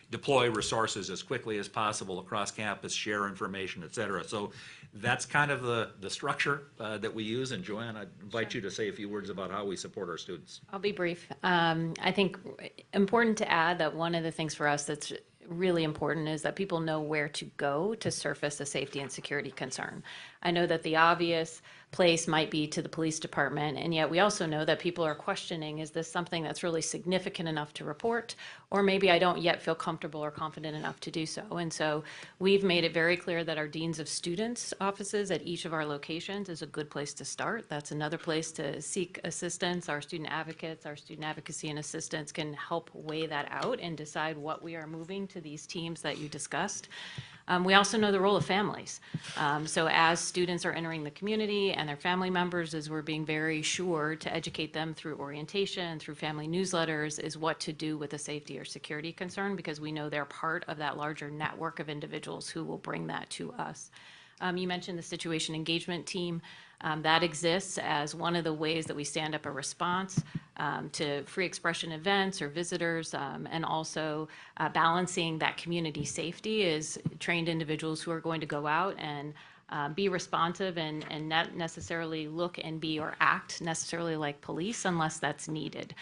S7: deploy resources as quickly as possible across campus, share information, et cetera. So that's kind of the structure that we use. And Joanne, I'd invite you to say a few words about how we support our students.
S18: I'll be brief. I think important to add that one of the things for us that's really important is that people know where to go to surface a safety and security concern. I know that the obvious place might be to the police department, and yet we also know that people are questioning, is this something that's really significant enough to report, or maybe I don't yet feel comfortable or confident enough to do so. And so we've made it very clear that our deans of students offices at each of our locations is a good place to start. That's another place to seek assistance. Our student advocates, our student advocacy and assistants can help weigh that out and decide what we are moving to these teams that you discussed. We also know the role of families. So as students are entering the community and their family members, as we're being very sure to educate them through orientation, through family newsletters, is what to do with a safety or security concern, because we know they're part of that larger network of individuals who will bring that to us. You mentioned the situation engagement team. That exists as one of the ways that we stand up a response to free expression events or visitors, and also balancing that community safety is trained individuals who are going to go out and be responsive and not necessarily look and be or act necessarily like police unless that's needed.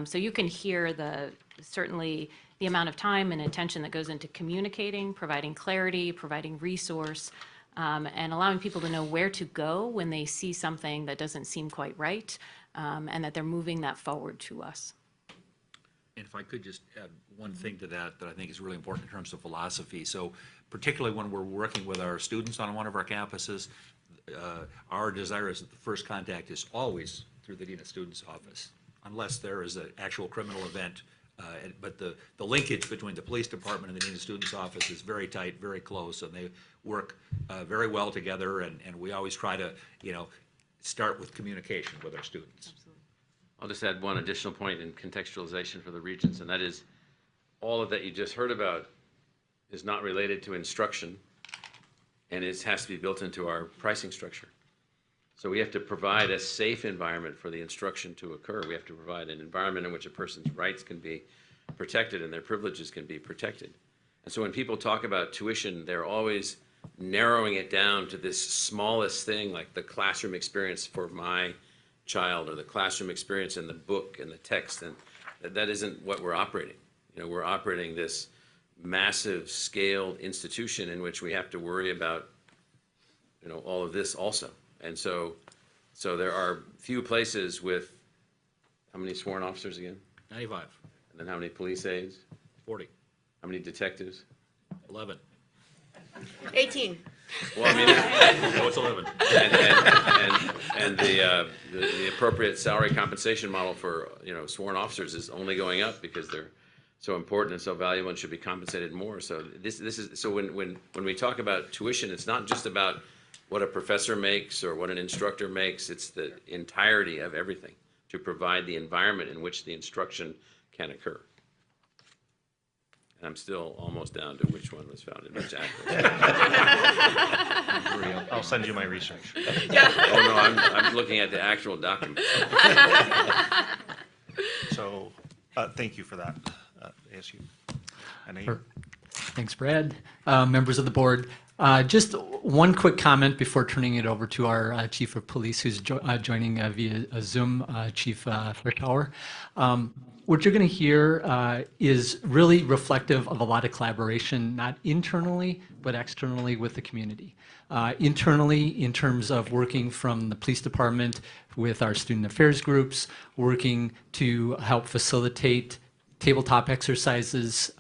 S18: So you can hear certainly the amount of time and attention that goes into communicating, providing clarity, providing resource, and allowing people to know where to go when they see something that doesn't seem quite right, and that they're moving that forward to us.
S7: And if I could just add one thing to that I think is really important in terms of philosophy. So particularly when we're working with our students on one of our campuses, our desire is that the first contact is always through the Dean of Students' office, unless there is an actual criminal event. But the linkage between the police department and the Dean of Students' office is very tight, very close, and they work very well together, and we always try to, start with communication with our students.
S8: I'll just add one additional point in contextualization for the Regents, and that is all of that you just heard about is not related to instruction, and it has to be built into our pricing structure. So we have to provide a safe environment for the instruction to occur. We have to provide an environment in which a person's rights can be protected and their privileges can be protected. And so when people talk about tuition, they're always narrowing it down to this smallest thing, like the classroom experience for my child or the classroom experience in the book and the text, and that isn't what we're operating. We're operating this massive scaled institution in which we have to worry about all of this also. And so there are few places with, how many sworn officers again?
S7: 95.
S8: And then how many police aides?
S7: 40.
S8: How many detectives?
S7: 11.
S12: 18.
S8: Well, I mean,
S7: no, it's 11.
S8: And the appropriate salary compensation model for sworn officers is only going up because they're so important and so valuable and should be compensated more. So this is so when we talk about tuition, it's not just about what a professor makes or what an instructor makes. It's the entirety of everything to provide the environment in which the instruction can occur. And I'm still almost down to which one was founded by Jack.
S13: I'll send you my research.
S12: Yeah.
S8: Oh no, I'm looking at the actual document.
S13: So, thank you for that, ASU.
S9: Thanks, Brad. Members of the board, just one quick comment before turning it over to our Chief of Police, who's joining via Zoom, Chief Frischauer. What you're going to hear is really reflective of a lot of collaboration, not internally, but externally with the community. Internally, in terms of working from the police department with our student affairs groups, working to help facilitate tabletop exercises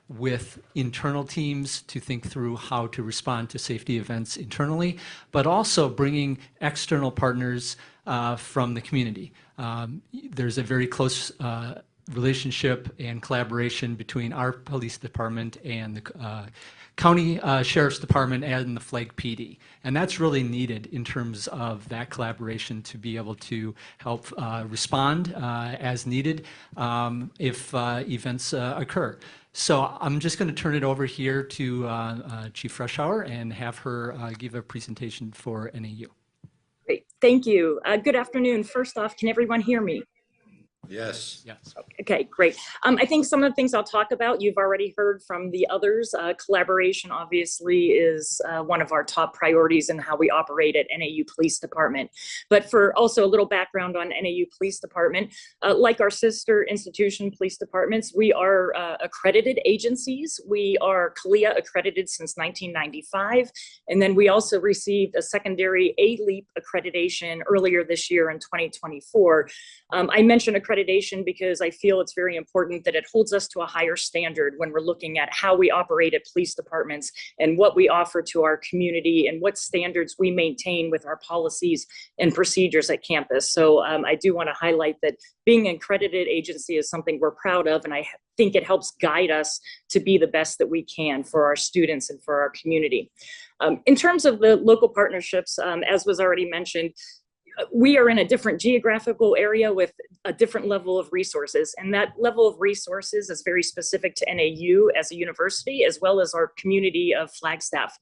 S9: with internal teams to think through how to respond to safety events internally, but also bringing external partners from the community. There's a very close relationship and collaboration between our police department and the county sheriff's department and the Flag PD. And that's really needed in terms of that collaboration to be able to help respond as needed if events occur. So I'm just going to turn it over here to Chief Frischauer and have her give a presentation for NAU.
S19: Great, thank you. Good afternoon. First off, can everyone hear me?
S2: Yes.
S9: Yes.
S19: Okay, great. I think some of the things I'll talk about, you've already heard from the others. Collaboration obviously is one of our top priorities in how we operate at NAU Police Department. But for also a little background on NAU Police Department, like our sister institution police departments, we are accredited agencies. We are CALIA accredited since 1995. And then we also received a secondary ALEAP accreditation earlier this year in 2024. I mentioned accreditation because I feel it's very important that it holds us to a higher standard when we're looking at how we operate at police departments and what we offer to our community and what standards we maintain with our policies and procedures at campus. So I do want to highlight that being an accredited agency is something we're proud of, and I think it helps guide us to be the best that we can for our students and for our community. In terms of the local partnerships, as was already mentioned, we are in a different geographical area with a different level of resources, and that level of resources is very specific to NAU as a university, as well as our community of Flagstaff.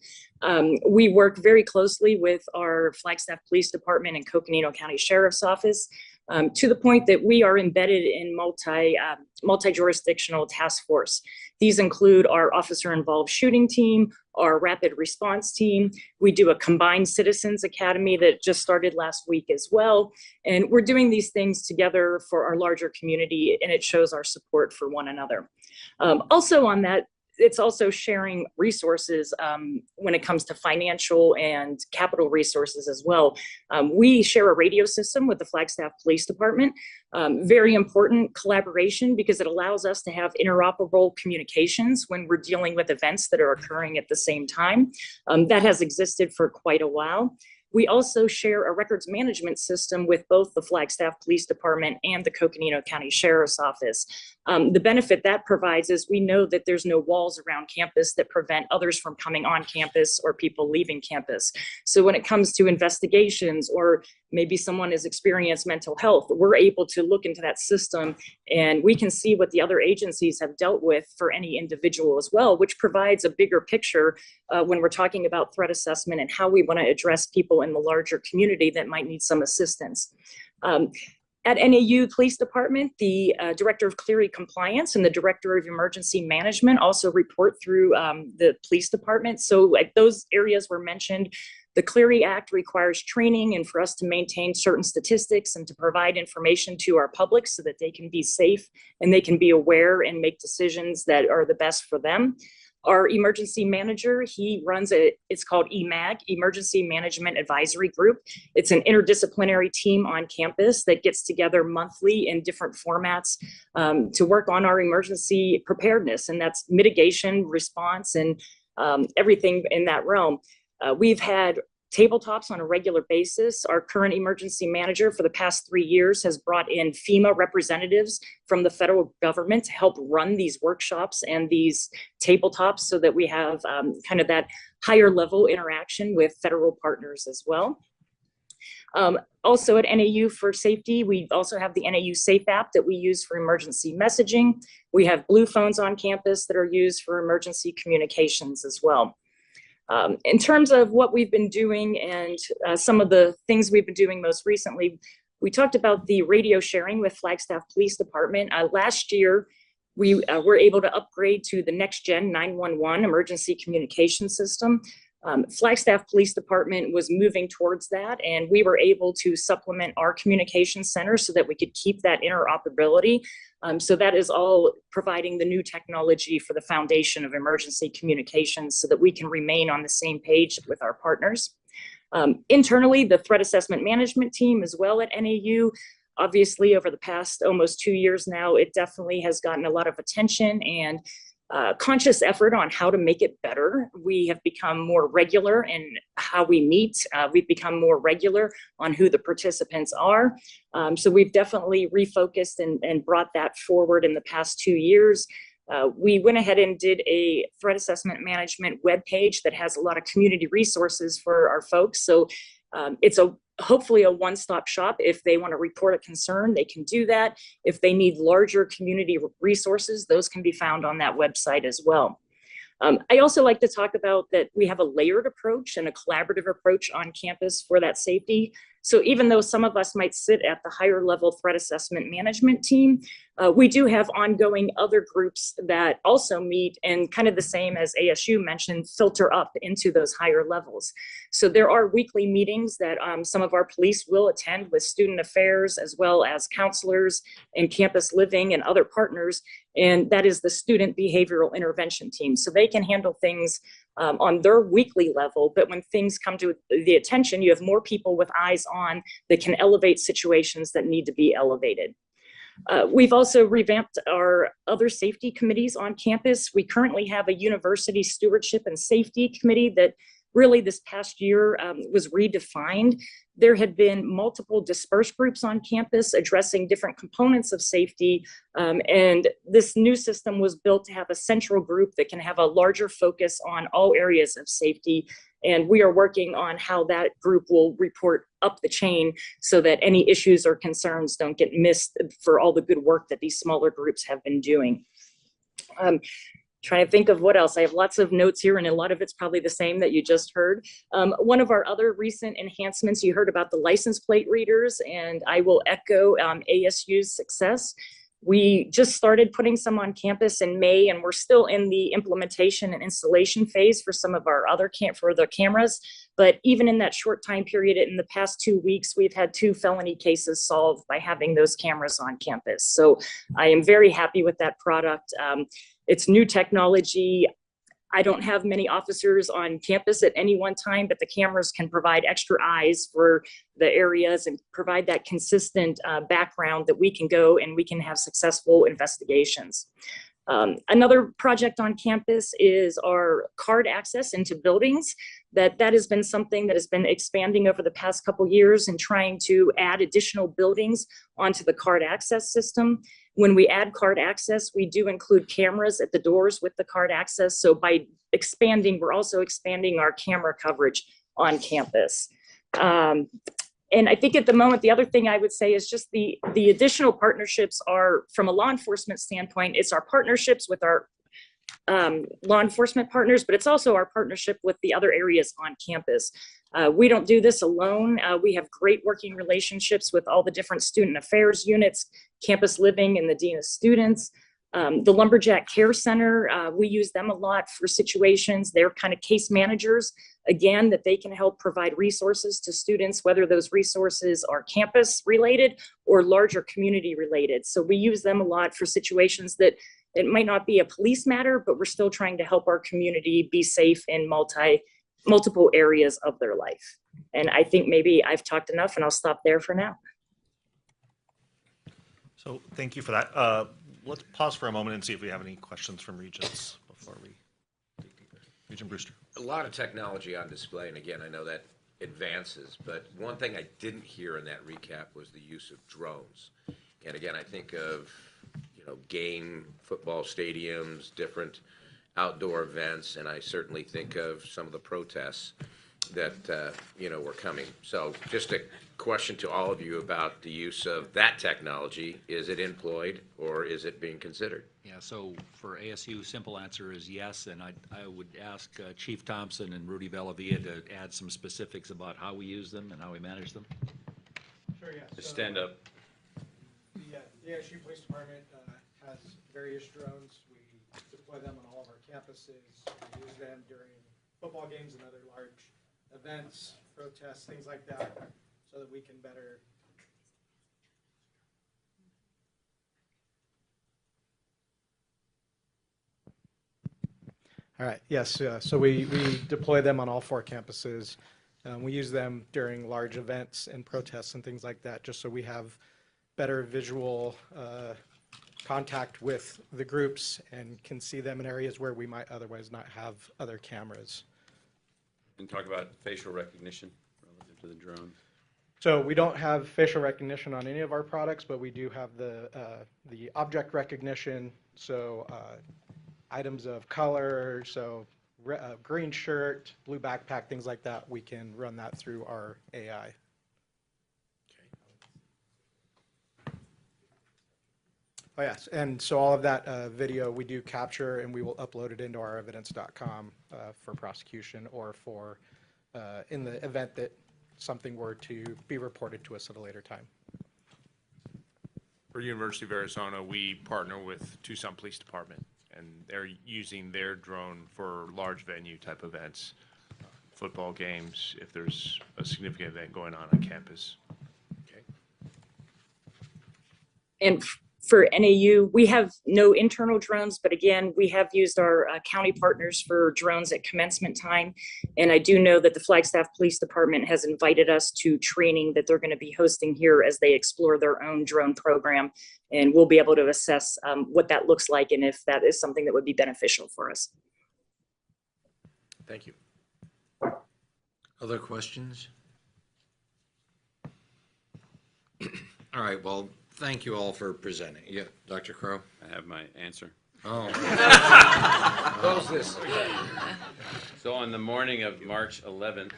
S19: We work very closely with our Flagstaff Police Department and Coconino County Sheriff's Office, to the point that we are embedded in multi-jurisdictional task force. These include our officer-involved shooting team, our rapid response team. We do a combined citizens academy that just started last week as well. And we're doing these things together for our larger community, and it shows our support for one another. Also on that, it's also sharing resources when it comes to financial and capital resources as well. We share a radio system with the Flagstaff Police Department. Very important collaboration because it allows us to have interoperable communications when we're dealing with events that are occurring at the same time. That has existed for quite a while. We also share a records management system with both the Flagstaff Police Department and the Coconino County Sheriff's Office. The benefit that provides is we know that there's no walls around campus that prevent others from coming on campus or people leaving campus. So when it comes to investigations or maybe someone has experienced mental health, we're able to look into that system and we can see what the other agencies have dealt with for any individual as well, which provides a bigger picture when we're talking about threat assessment and how we want to address people in the larger community that might need some assistance. At NAU Police Department, the Director of Clery Compliance and the Director of Emergency Management also report through the Police Department. So like those areas were mentioned, the Clery Act requires training and for us to maintain certain statistics and to provide information to our public so that they can be safe and they can be aware and make decisions that are the best for them. Our emergency manager, he runs it's called EMAG, Emergency Management Advisory Group. It's an interdisciplinary team on campus that gets together monthly in different formats to work on our emergency preparedness, and that's mitigation, response, and everything in that realm. We've had tabletops on a regular basis. Our current emergency manager for the past 3 years has brought in FEMA representatives from the federal government to help run these workshops and these tabletops so that we have kind of that higher level interaction with federal partners as well. Also at NAU for safety, we also have the NAU Safe app that we use for emergency messaging. We have blue phones on campus that are used for emergency communications as well. In terms of what we've been doing and some of the things we've been doing most recently, we talked about the radio sharing with Flagstaff Police Department. Last year, we were able to upgrade to the next gen 911 emergency communication system. Flagstaff Police Department was moving towards that, and we were able to supplement our communication center so that we could keep that interoperability. So that is all providing the new technology for the foundation of emergency communications so that we can remain on the same page with our partners. Internally, the threat assessment management team as well at NAU, obviously over the past almost 2 years now, it definitely has gotten a lot of attention and conscious effort on how to make it better. We have become more regular in how we meet. We've become more regular on who the participants are. So we've definitely refocused and brought that forward in the past 2 years. We went ahead and did a threat assessment management webpage that has a lot of community resources for our folks. So it's hopefully a one-stop shop. If they want to report a concern, they can do that. If they need larger community resources, those can be found on that website as well. I also like to talk about that we have a layered approach and a collaborative approach on campus for that safety. So even though some of us might sit at the higher level threat assessment management team, we do have ongoing other groups that also meet and kind of the same as ASU mentioned, filter up into those higher levels. So there are weekly meetings that some of our police will attend with student affairs as well as counselors and campus living and other partners. And that is the student behavioral intervention team. So they can handle things on their weekly level, but when things come to the attention, you have more people with eyes on that can elevate situations that need to be elevated. We've also revamped our other safety committees on campus. We currently have a university stewardship and safety committee that really this past year was redefined. There had been multiple dispersed groups on campus addressing different components of safety. And this new system was built to have a central group that can have a larger focus on all areas of safety. And we are working on how that group will report up the chain so that any issues or concerns don't get missed for all the good work that these smaller groups have been doing. Trying to think of what else. I have lots of notes here and a lot of it's probably the same that you just heard. One of our other recent enhancements, you heard about the license plate readers, and I will echo ASU's success. We just started putting some on campus in May, and we're still in the implementation and installation phase for some of our other for the cameras. But even in that short time period, in the past 2 weeks, we've had 2 felony cases solved by having those cameras on campus. So I am very happy with that product. It's new technology. I don't have many officers on campus at any one time, but the cameras can provide extra eyes for the areas and provide that consistent background that we can go and we can have successful investigations. Another project on campus is our card access into buildings. That has been something that has been expanding over the past couple years and trying to add additional buildings onto the card access system. When we add card access, we do include cameras at the doors with the card access. So by expanding, we're also expanding our camera coverage on campus. And I think at the moment, the other thing I would say is just the additional partnerships are, from a law enforcement standpoint, it's our partnerships with our law enforcement partners, but it's also our partnership with the other areas on campus. We don't do this alone. We have great working relationships with all the different student affairs units, campus living, and the dean of students. The Lumberjack Care Center, we use them a lot for situations. They're kind of case managers, again, that they can help provide resources to students, whether those resources are campus related or larger community related. So we use them a lot for situations that it might not be a police matter, but we're still trying to help our community be safe in multiple areas of their life. And I think maybe I've talked enough and I'll stop there for now.
S13: So thank you for that. Let's pause for a moment and see if we have any questions from Regents before we dig deeper. Regent Brewster.
S20: A lot of technology on display, and again, I know that advances, but one thing I didn't hear in that recap was the use of drones. And again, I think of, game, football stadiums, different outdoor events, and I certainly think of some of the protests that, were coming. So just a question to all of you about the use of that technology. Is it employed or is it being considered?
S7: Yeah, so for ASU, simple answer is yes, and I would ask Chief Thompson and Rudy Bellavia to add some specifics about how we use them and how we manage them.
S21: Sure, yeah.
S8: Just stand up.
S21: The ASU Police Department has various drones. We deploy them on all of our campuses. We use them during football games and other large events, protests, things like that, so that we can better. All right, yes, so we deploy them on all 4 campuses. We use them during large events and protests and things like that, just so we have better visual contact with the groups and can see them in areas where we might otherwise not have other cameras.
S8: And talk about facial recognition relative to the drone.
S21: So we don't have facial recognition on any of our products, but we do have the object recognition. So items of color, so green shirt, blue backpack, things like that, we can run that through our AI. Oh yes, and so all of that video we do capture and we will upload it into our evidence.com for prosecution or for in the event that something were to be reported to us at a later time.
S15: For University of Arizona, we partner with Tucson Police Department, and they're using their drone for large venue type events, football games, if there's a significant event going on campus.
S20: Okay.
S19: And for NAU, we have no internal drones, but again, we have used our county partners for drones at commencement time. And I do know that the Flagstaff Police Department has invited us to training that they're going to be hosting here as they explore their own drone program. And we'll be able to assess what that looks like and if that is something that would be beneficial for us.
S20: Thank you.
S2: Other questions? All right, well, thank you all for presenting. Yeah, Dr. Crow?
S8: I have my answer.
S2: Oh.
S20: Close this.
S8: So on the morning of March 11th,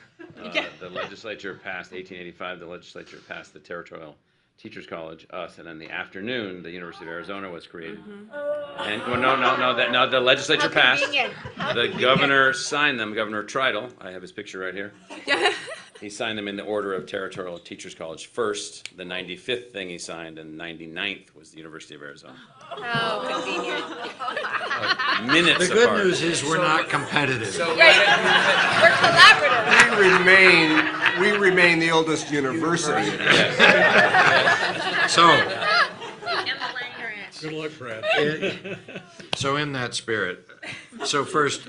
S8: the legislature passed, 1885, the legislature passed the Territorial Teachers College, us, and in the afternoon, the University of Arizona was created. And, well, no, the legislature passed. The governor signed them, Governor Tritle, I have his picture right here. He signed them in the order of Territorial Teachers College first. The 95th thing he signed, and 99th was the University of Arizona.
S12: How convenient.
S8: Minutes
S2: The good
S8: apart.
S2: news is we're not competitive.
S12: We're collaborative.
S14: We remain the oldest university.
S2: So,
S5: Good luck, Brad.
S2: so in that spirit, so first,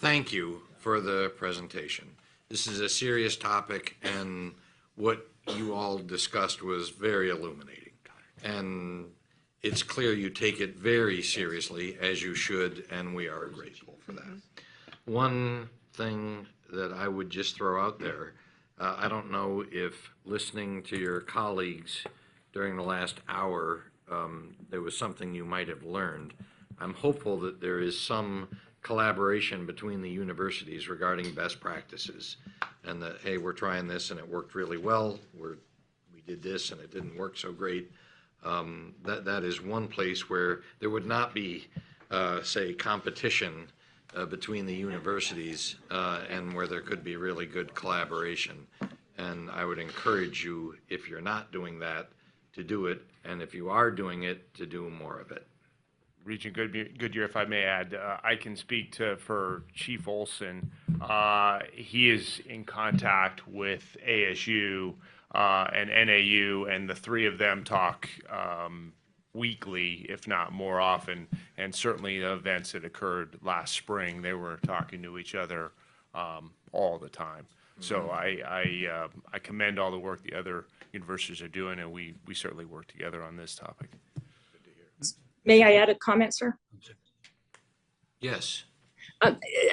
S2: thank you for the presentation. This is a serious topic, and what you all discussed was very illuminating. And it's clear you take it very seriously, as you should, and we are grateful for that. One thing that I would just throw out there, I don't know if listening to your colleagues during the last hour, there was something you might have learned. I'm hopeful that there is some collaboration between the universities regarding best practices, and that, hey, we're trying this and it worked really well, we did this and it didn't work so great. That is one place where there would not be, say, competition between the universities, and where there could be really good collaboration. And I would encourage you, if you're not doing that, to do it, and if you are doing it, to do more of it.
S15: Regent Goodyear, if I may add, I can speak for Chief Olson. He is in contact with ASU and NAU, and the three of them talk weekly, if not more often. And certainly the events that occurred last spring, they were talking to each other all the time. So I commend all the work the other universities are doing, and we certainly work together on this topic.
S19: May I add a comment, sir?
S2: Yes.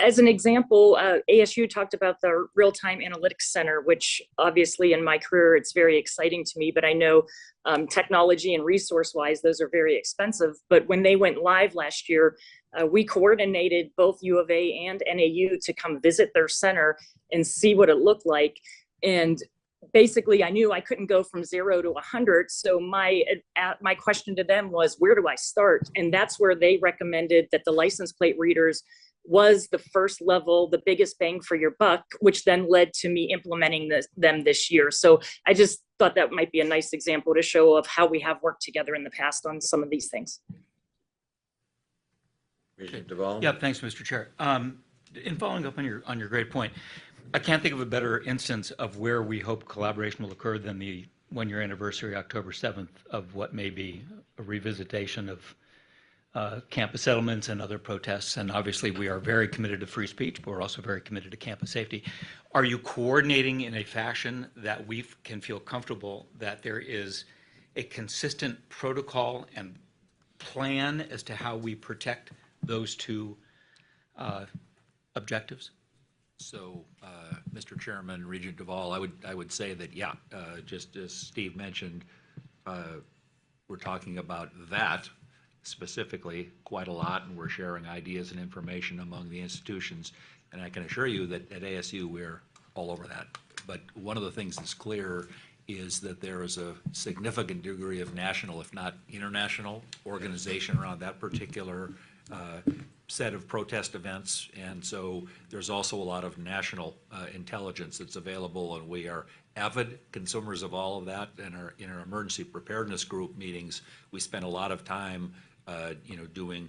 S19: As an example, ASU talked about the Real-Time Analytics Center, which obviously in my career, it's very exciting to me, but I know technology and resource-wise, those are very expensive. But when they went live last year, we coordinated both U of A and NAU to come visit their center and see what it looked like. And basically, I knew I couldn't go from 0 to 100. So my question to them was, where do I start? And that's where they recommended that the license plate readers was the first level, the biggest bang for your buck, which then led to me implementing them this year. So I just thought that might be a nice example to show of how we have worked together in the past on some of these things.
S2: Regent Duvall?
S3: Yeah, thanks, Mr. Chair. In following up on your great point, I can't think of a better instance of where we hope collaboration will occur than the one-year anniversary, October 7th, of what may be a revisitation of campus settlements and other protests. And obviously, we are very committed to free speech, but we're also very committed to campus safety. Are you coordinating in a fashion that we can feel comfortable that there is a consistent protocol and plan as to how we protect those two objectives?
S7: So, Mr. Chairman, Regent Duvall, I would say that, yeah, just as Steve mentioned, we're talking about that specifically quite a lot, and we're sharing ideas and information among the institutions. And I can assure you that at ASU, we're all over that. But one of the things that's clear is that there is a significant degree of national, if not international, organization around that particular set of protest events. And so there's also a lot of national intelligence that's available, and we are avid consumers of all of that. In our emergency preparedness group meetings, we spend a lot of time doing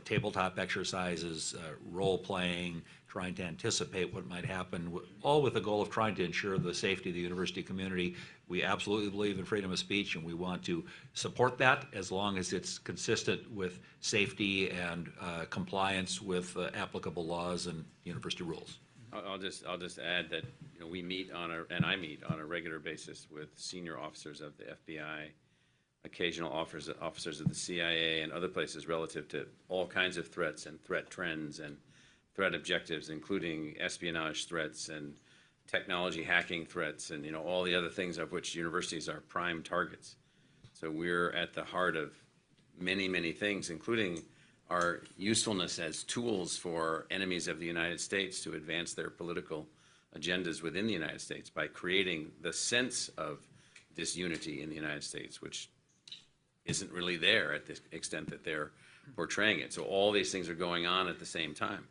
S7: tabletop exercises, role-playing, trying to anticipate what might happen, all with the goal of trying to ensure the safety of the university community. We absolutely believe in freedom of speech, and we want to support that as long as it's consistent with safety and compliance with applicable laws and university rules.
S8: I'll just add that we meet I meet on a regular basis with senior officers of the FBI, occasional officers of the CIA and other places relative to all kinds of threats and threat trends and threat objectives, including espionage threats and technology hacking threats and all the other things of which universities are prime targets. So we're at the heart of many, many things, including our usefulness as tools for enemies of the United States to advance their political agendas within the United States by creating the sense of disunity in the United States, which isn't really there at the extent that they're portraying it. So all these things are going on at the same time.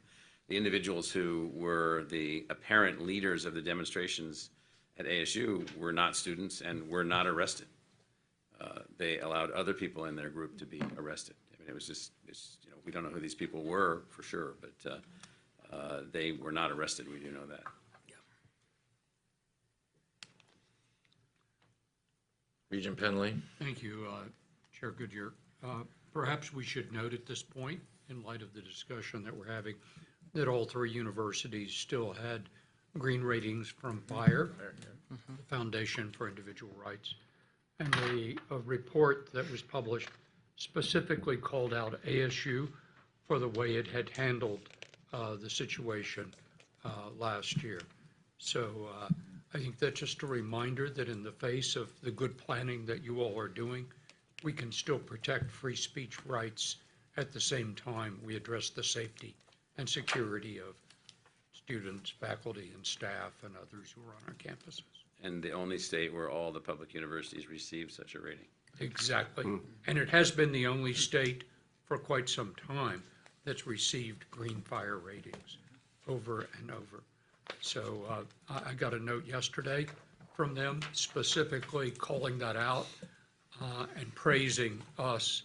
S8: the individuals who were the apparent leaders of the demonstrations at ASU were not students and were not arrested. They allowed other people in their group to be arrested. I mean, it was just, we don't know who these people were for sure, but they were not arrested. We do know that.
S2: Regent Penley?
S5: Thank you, Chair Goodyear. Perhaps we should note at this point, in light of the discussion that we're having, that all three universities still had green ratings from FIRE, the Foundation for Individual Rights. And a report that was published specifically called out ASU for the way it had handled the situation last year. So I think that's just a reminder that in the face of the good planning that you all are doing, we can still protect free speech rights at the same time we address the safety and security of students, faculty, and staff, and others who are on our campuses.
S8: And the only state where all the public universities received such a rating.
S5: Exactly. And it has been the only state for quite some time that's received green fire ratings over and over. So I got a note yesterday from them specifically calling that out and praising us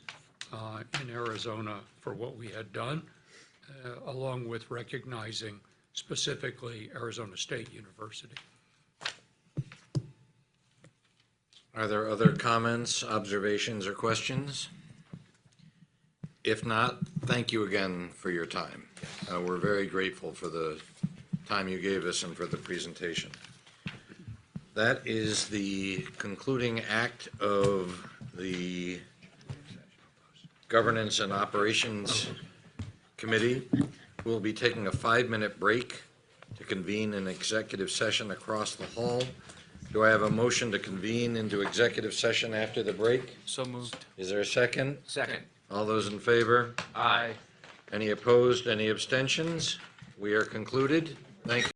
S5: in Arizona for what we had done, along with recognizing specifically Arizona State University.
S2: Are there other comments, observations, or questions? If not, thank you again for your time. We're very grateful for the time you gave us and for the presentation. That is the concluding act of the Governance and Operations Committee. We'll be taking a 5-minute break to convene an executive session across the hall. Do I have a motion to convene into executive session after the break?
S6: So moved.
S2: Is there a second?
S6: Second.
S2: All those in favor?
S6: Aye.
S2: Any opposed? Any abstentions? We are concluded. Thank you.